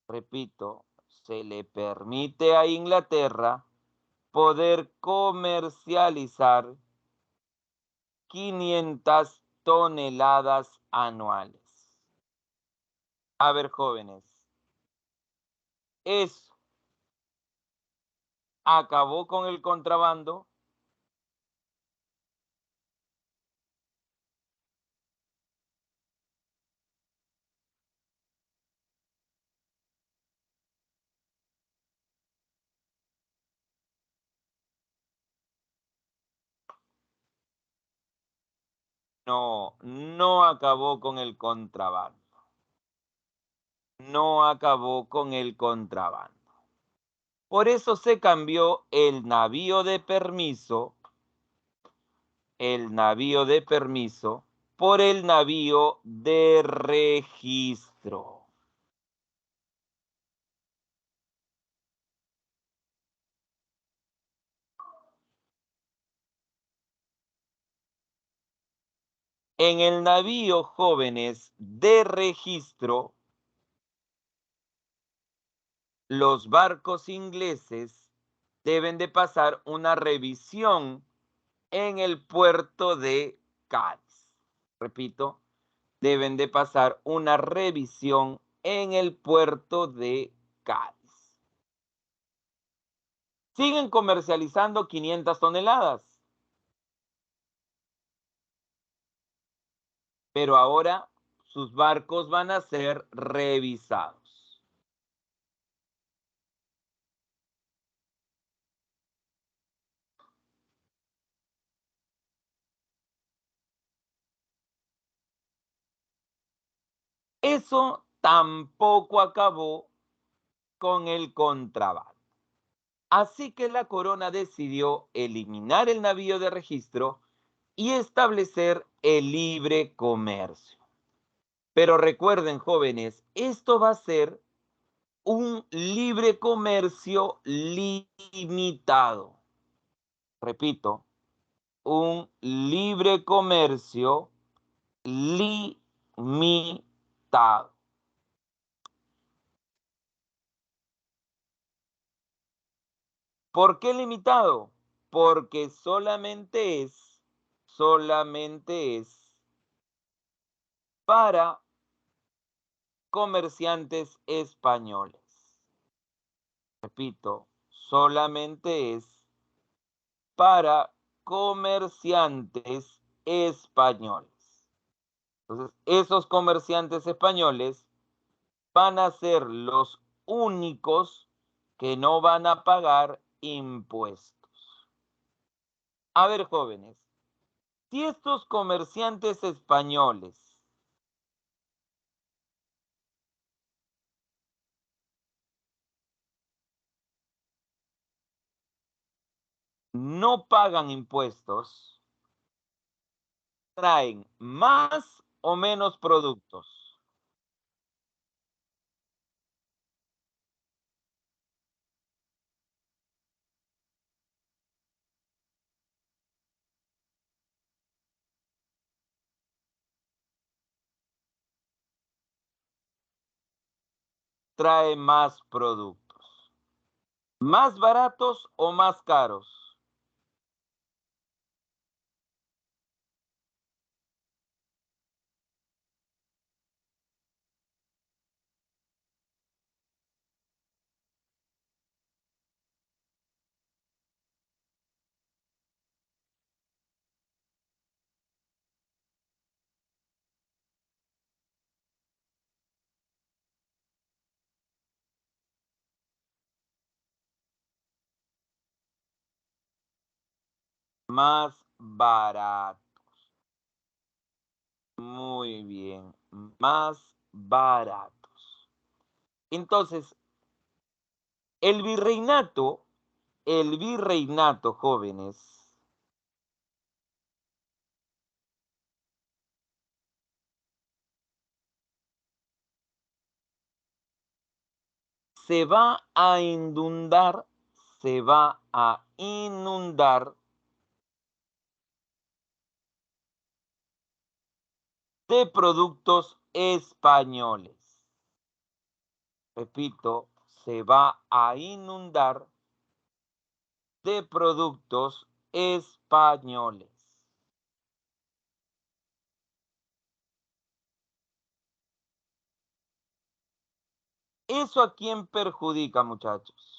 Repito, se le permite a Inglaterra poder comercializar 500 toneladas anuales. A ver, jóvenes, ¿eso acabó con el contrabando? No, no acabó con el contrabando. No acabó con el contrabando. Por eso se cambió el navío de permiso, por el navío de registro. En el navío, jóvenes, de registro, los barcos ingleses deben de pasar una revisión en el puerto de Cádiz. Repito, deben de pasar una revisión en el puerto de Cádiz. Siguen comercializando 500 toneladas, pero ahora sus barcos van a ser revisados. Eso tampoco acabó con el contrabando. Así que la corona decidió eliminar el navío de registro y establecer el libre comercio. Pero recuerden, jóvenes, esto va a ser un libre comercio limitado. Repito, un libre comercio limitado. ¿Por qué limitado? Porque solamente es para comerciantes españoles. Repito, solamente es para comerciantes españoles. Entonces, esos comerciantes españoles van a ser los únicos que no van a pagar impuestos. A ver, jóvenes, si estos comerciantes españoles no pagan impuestos, traen más o menos productos. Trae más productos. ¿Más baratos o más caros? Más barato. Muy bien, más baratos. Entonces, el virreinato, jóvenes, se va a inundar, se va a inundar de productos españoles. Repito, se va a inundar de productos españoles. ¿Eso a quién perjudica, muchachos?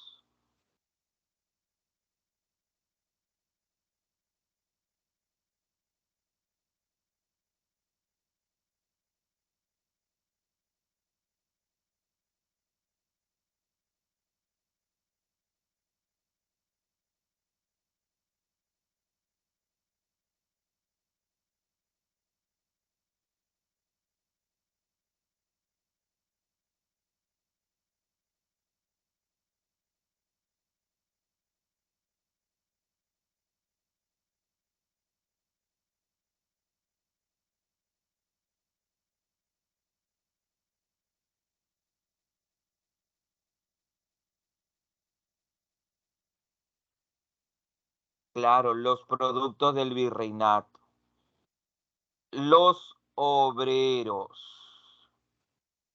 Claro, los productos del virreinato. Los obreros.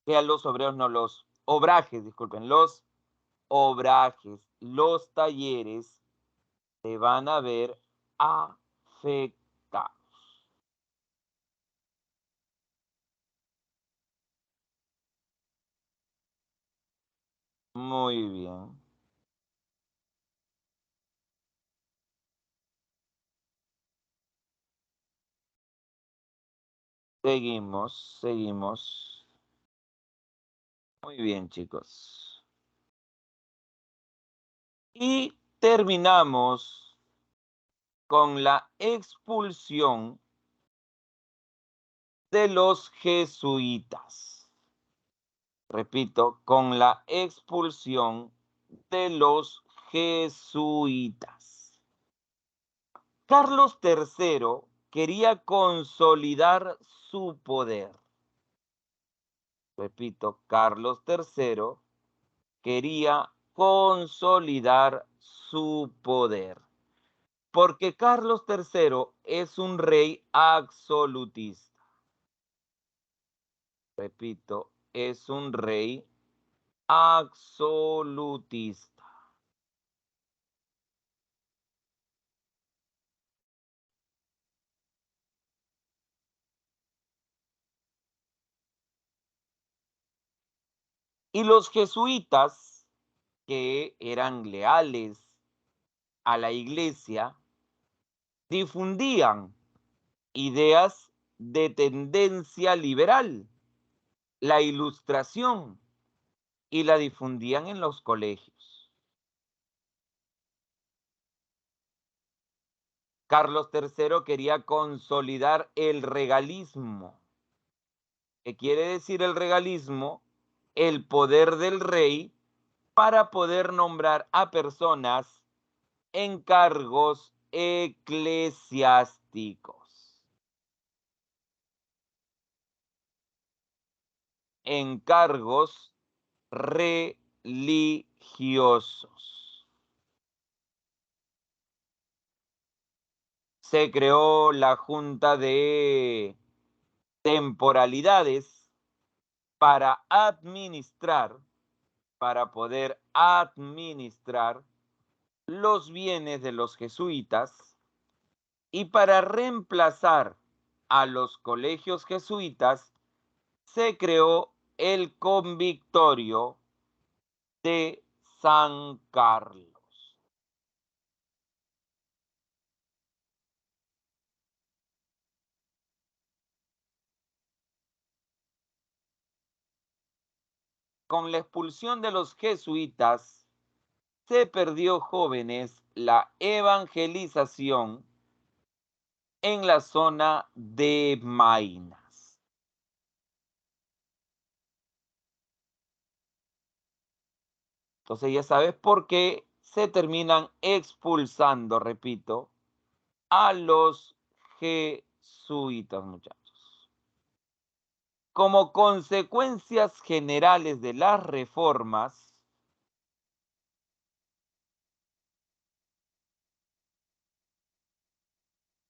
Que a los obreros, no, los obrajes, disculpen, los obrajes, los talleres se van a ver afectados. Muy bien. Seguimos, seguimos. Muy bien, chicos. Y terminamos con la expulsión de los jesuitas. Repito, con la expulsión de los jesuitas. Carlos III quería consolidar su poder. Repito, Carlos III quería consolidar su poder. Porque Carlos III es un rey absolutista. Repito, es un rey absolutista. Y los jesuitas, que eran leales a la iglesia, difundían ideas de tendencia liberal, la ilustración, y la difundían en los colegios. Carlos III quería consolidar el regalismo. ¿Qué quiere decir el regalismo? El poder del rey para poder nombrar a personas en cargos eclesiásticos. En cargos religiosos. Se creó la Junta de Temporalidades para administrar, para poder administrar los bienes de los jesuitas y para reemplazar a los colegios jesuitas se creó el Convictorio de San Carlos. Con la expulsión de los jesuitas se perdió, jóvenes, la evangelización en la zona de Maynas. Entonces ya sabes por qué se terminan expulsando, repito, a los jesuitas, muchachos. Como consecuencias generales de las reformas,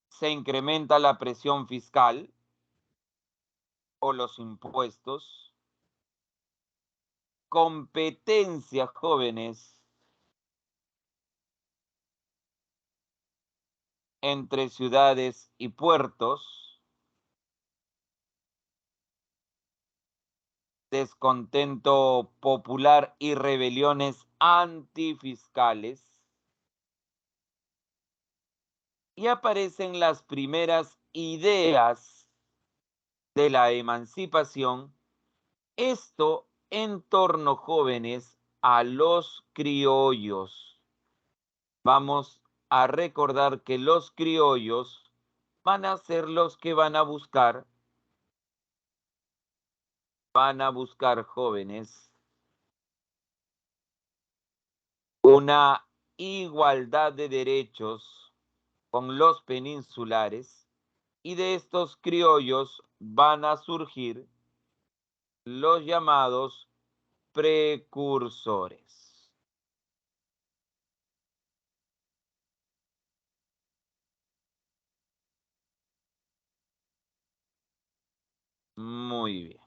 se incrementa la presión fiscal o los impuestos, competencia, jóvenes, entre ciudades y puertos, descontento popular y rebeliones antifiscales, y aparecen las primeras ideas de la emancipación, esto en torno, jóvenes, a los criollos. Vamos a recordar que los criollos van a ser los que van a buscar, jóvenes, una igualdad de derechos con los peninsulares, y de estos criollos van a surgir los llamados precursores. Muy bien.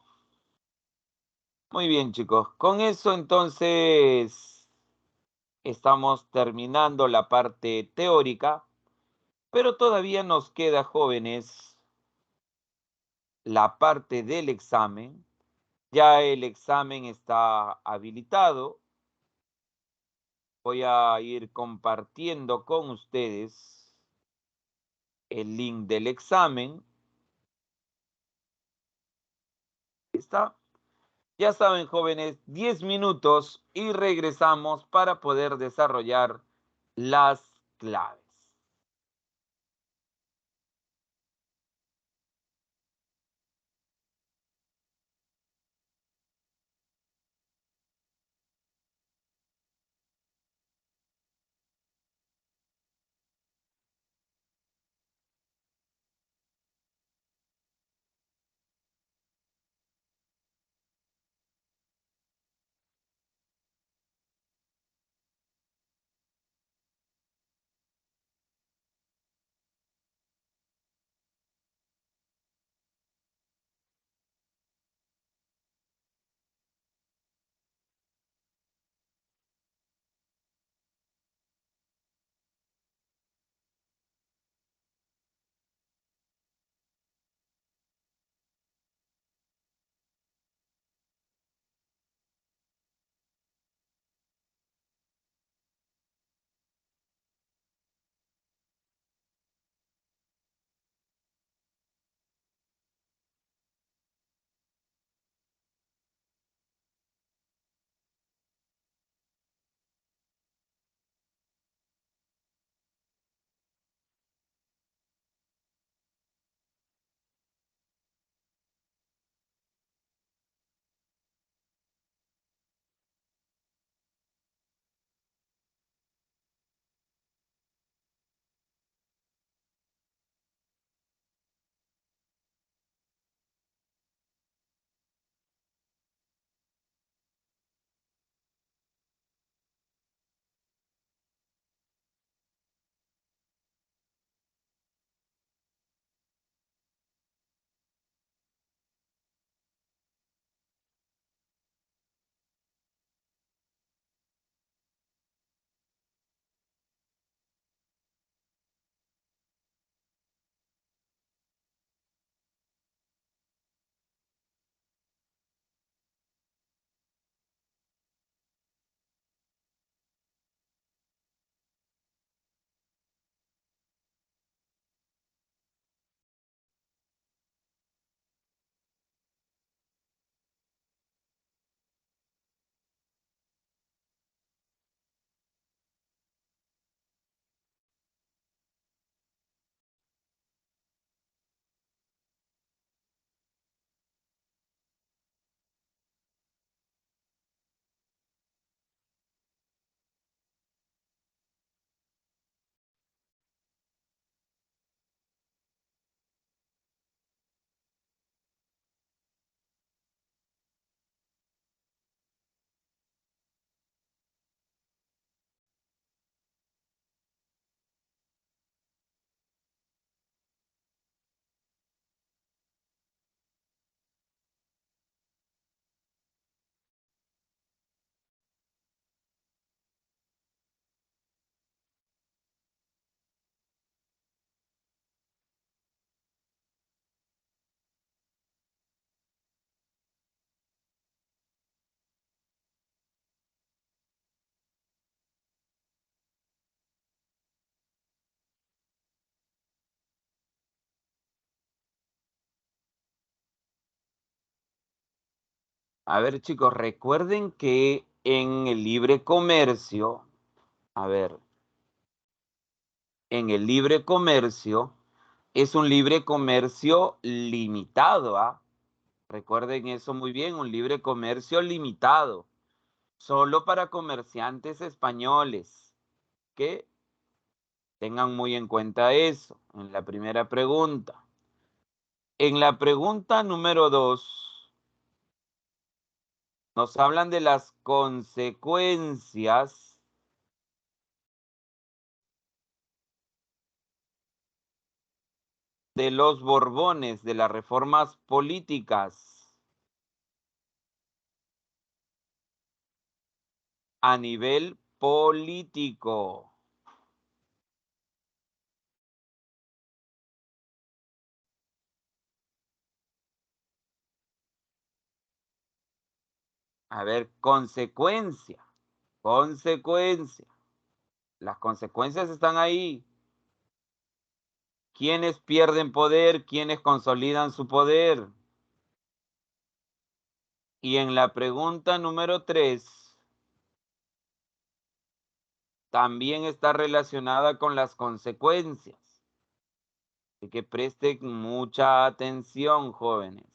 Muy bien, chicos. Con eso entonces estamos terminando la parte teórica, pero todavía nos queda, jóvenes, la parte del examen. Ya el examen está habilitado. Voy a ir compartiendo con ustedes el link del examen. ¿Está? Ya saben, jóvenes, 10 minutos y regresamos para poder desarrollar las claves. A ver, chicos, recuerden que en el libre comercio, a ver, en el libre comercio es un libre comercio limitado, ¿ah? Recuerden eso muy bien, un libre comercio limitado, solo para comerciantes españoles, que tengan muy en cuenta eso en la primera pregunta. En la pregunta número 2, nos hablan de las consecuencias de los Borbones, de las reformas políticas a nivel político. A ver, consecuencia, consecuencia. Las consecuencias están ahí. ¿Quiénes pierden poder? ¿Quiénes consolidan su poder? Y en la pregunta número 3, también está relacionada con las consecuencias. Así que presten mucha atención, jóvenes.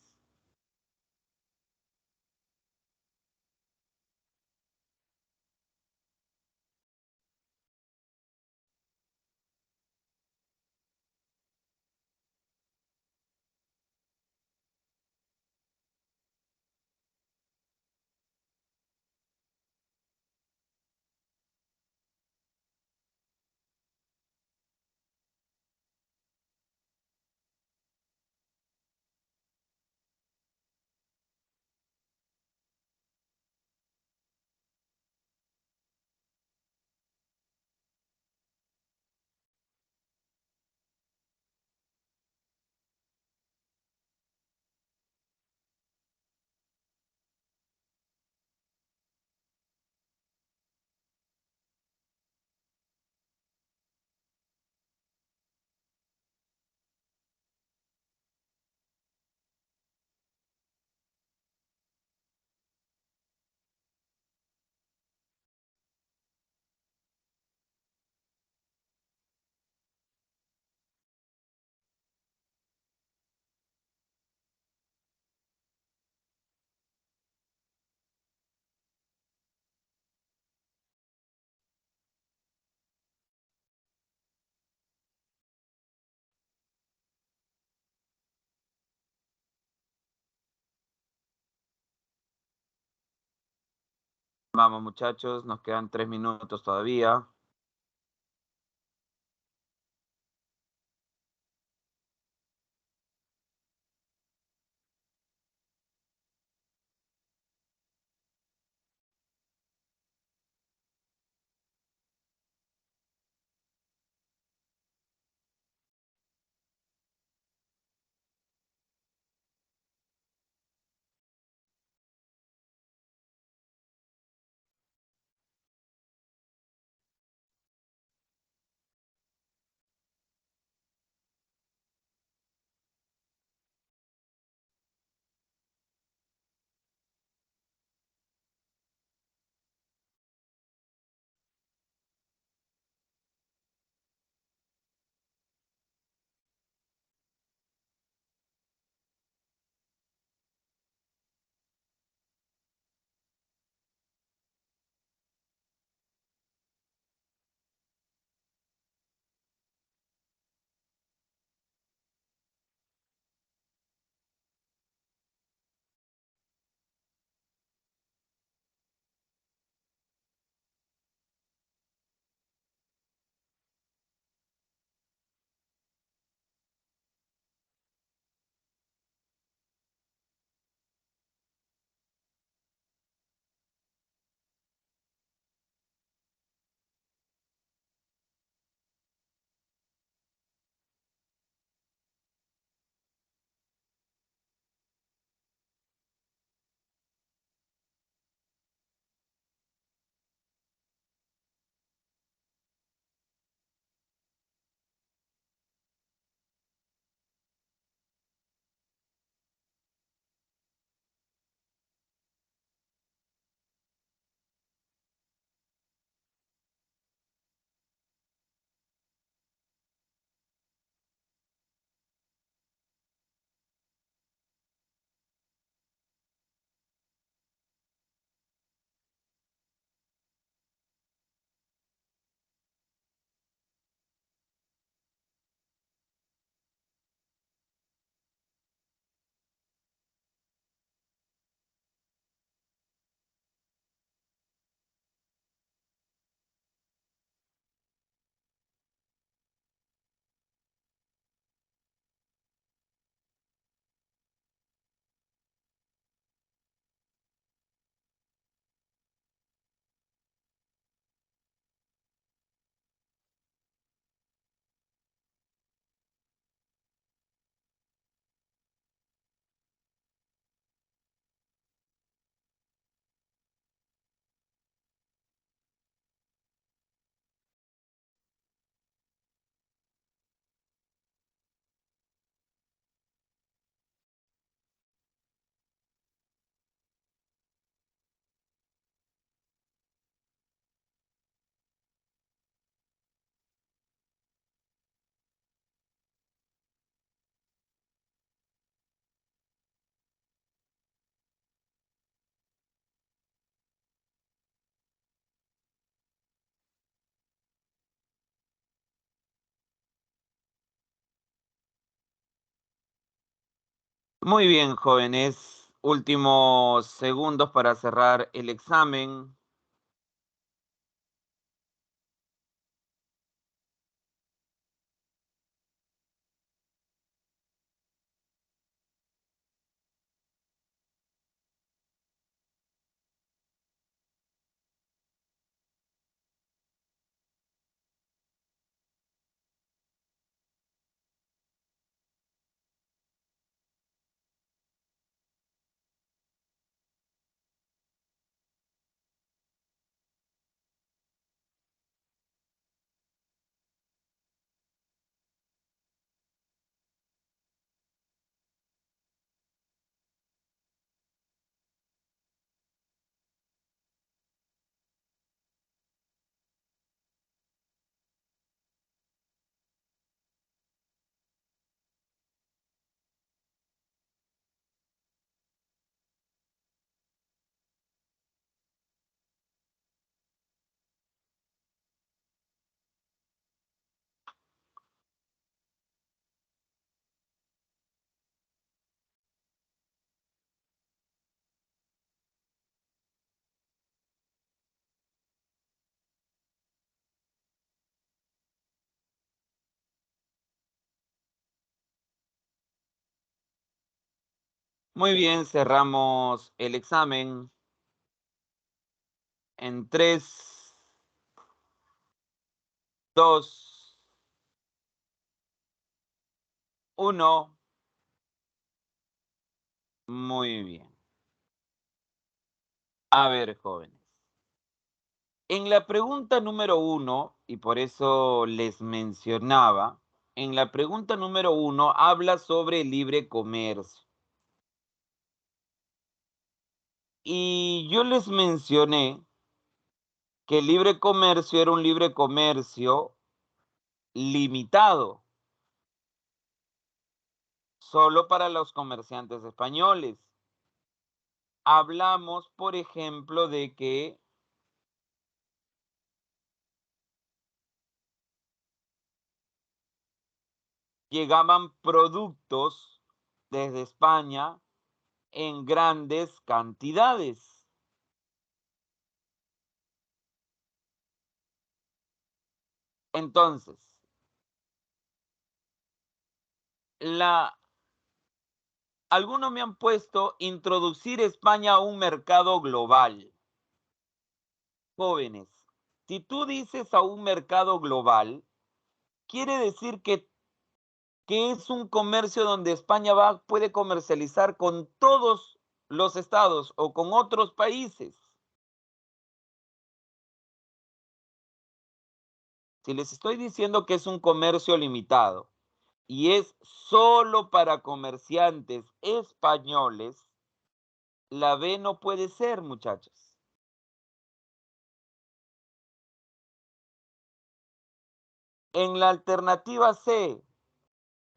Vamos, muchachos, nos quedan 3 minutos todavía. Muy bien, jóvenes. Últimos segundos para cerrar el examen. Muy bien, cerramos el examen en 3, 2, 1. Muy bien. A ver, jóvenes. En la pregunta número 1, y por eso les mencionaba, en la pregunta número 1 habla sobre el libre comercio. Y yo les mencioné que el libre comercio era un libre comercio limitado, solo para los comerciantes españoles. Hablamos, por ejemplo, de que llegaban productos desde España en grandes cantidades. Entonces, la, algunos me han puesto introducir España a un mercado global. Jóvenes, si tú dices a un mercado global, quiere decir que es un comercio donde España puede comercializar con todos los estados o con otros países. Si les estoy diciendo que es un comercio limitado y es solo para comerciantes españoles, la B no puede ser, muchachos. En la alternativa C,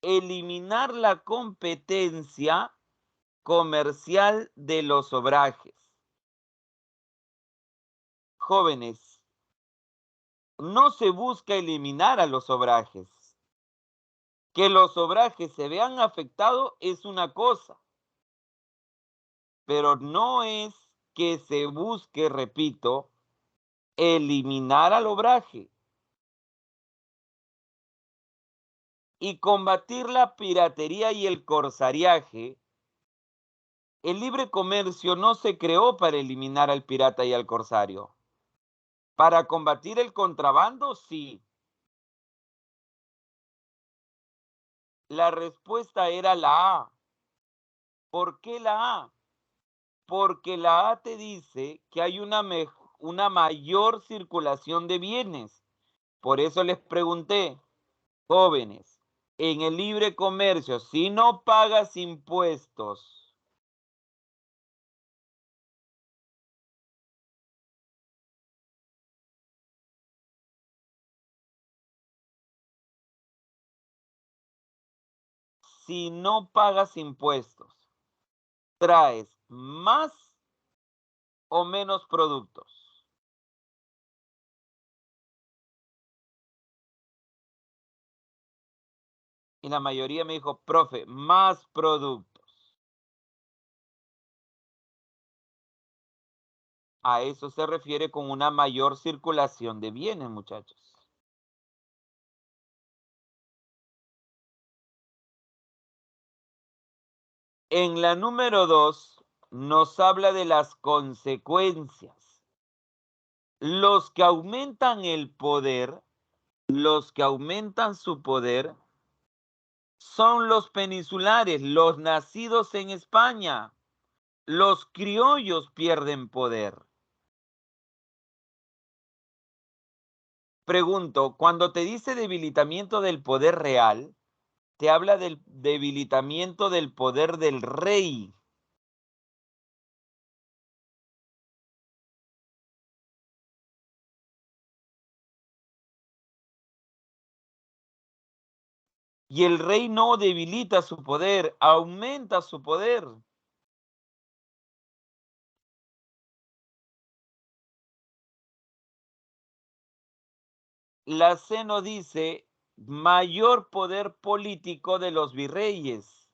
eliminar la competencia comercial de los obrajes. Jóvenes, no se busca eliminar a los obrajes. Que los obrajes se vean afectados es una cosa, pero no es que se busque, repito, eliminar al obraje y combatir la piratería y el corsariaje. El libre comercio no se creó para eliminar al pirata y al corsario. Para combatir el contrabando, sí. La respuesta era la A. ¿Por qué la A? Porque la A te dice que hay una mayor circulación de bienes. Por eso les pregunté, jóvenes, en el libre comercio, si no pagas impuestos, si no pagas impuestos, traes más o menos productos. Y la mayoría me dijo, profe, más productos. A eso se refiere con una mayor circulación de bienes, muchachos. En la número 2 nos habla de las consecuencias. Los que aumentan el poder, los que aumentan su poder, son los peninsulares, los nacidos en España. Los criollos pierden poder. Pregunto, cuando te dice debilitamiento del poder real, te habla del debilitamiento del poder del rey. Y el rey no debilita su poder, aumenta su poder. La C nos dice mayor poder político de los virreyes.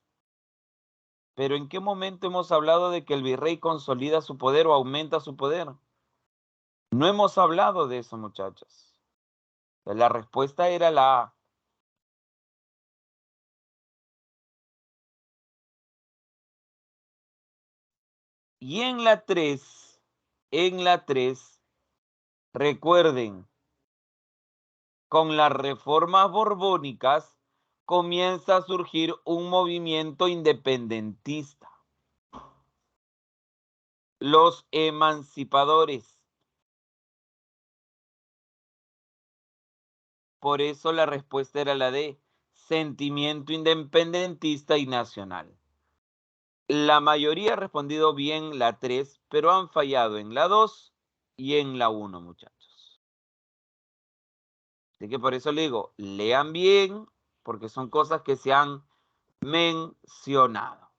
Pero ¿en qué momento hemos hablado de que el virrey consolida su poder o aumenta su poder? No hemos hablado de eso, muchachos. La respuesta era la A. Y en la 3, recuerden, con las reformas borbónicas comienza a surgir un movimiento independentista. Los emancipadores. Por eso la respuesta era la D, sentimiento independentista y nacional. La mayoría ha respondido bien la 3, pero han fallado en la 2 y en la 1, muchachos. Así que por eso le digo, lean bien, porque son cosas que se han mencionado.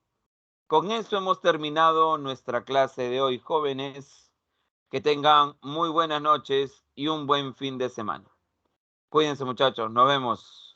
Con eso hemos terminado nuestra clase de hoy, jóvenes. Que tengan muy buenas noches y un buen fin de semana. Cuídense, muchachos. Nos vemos.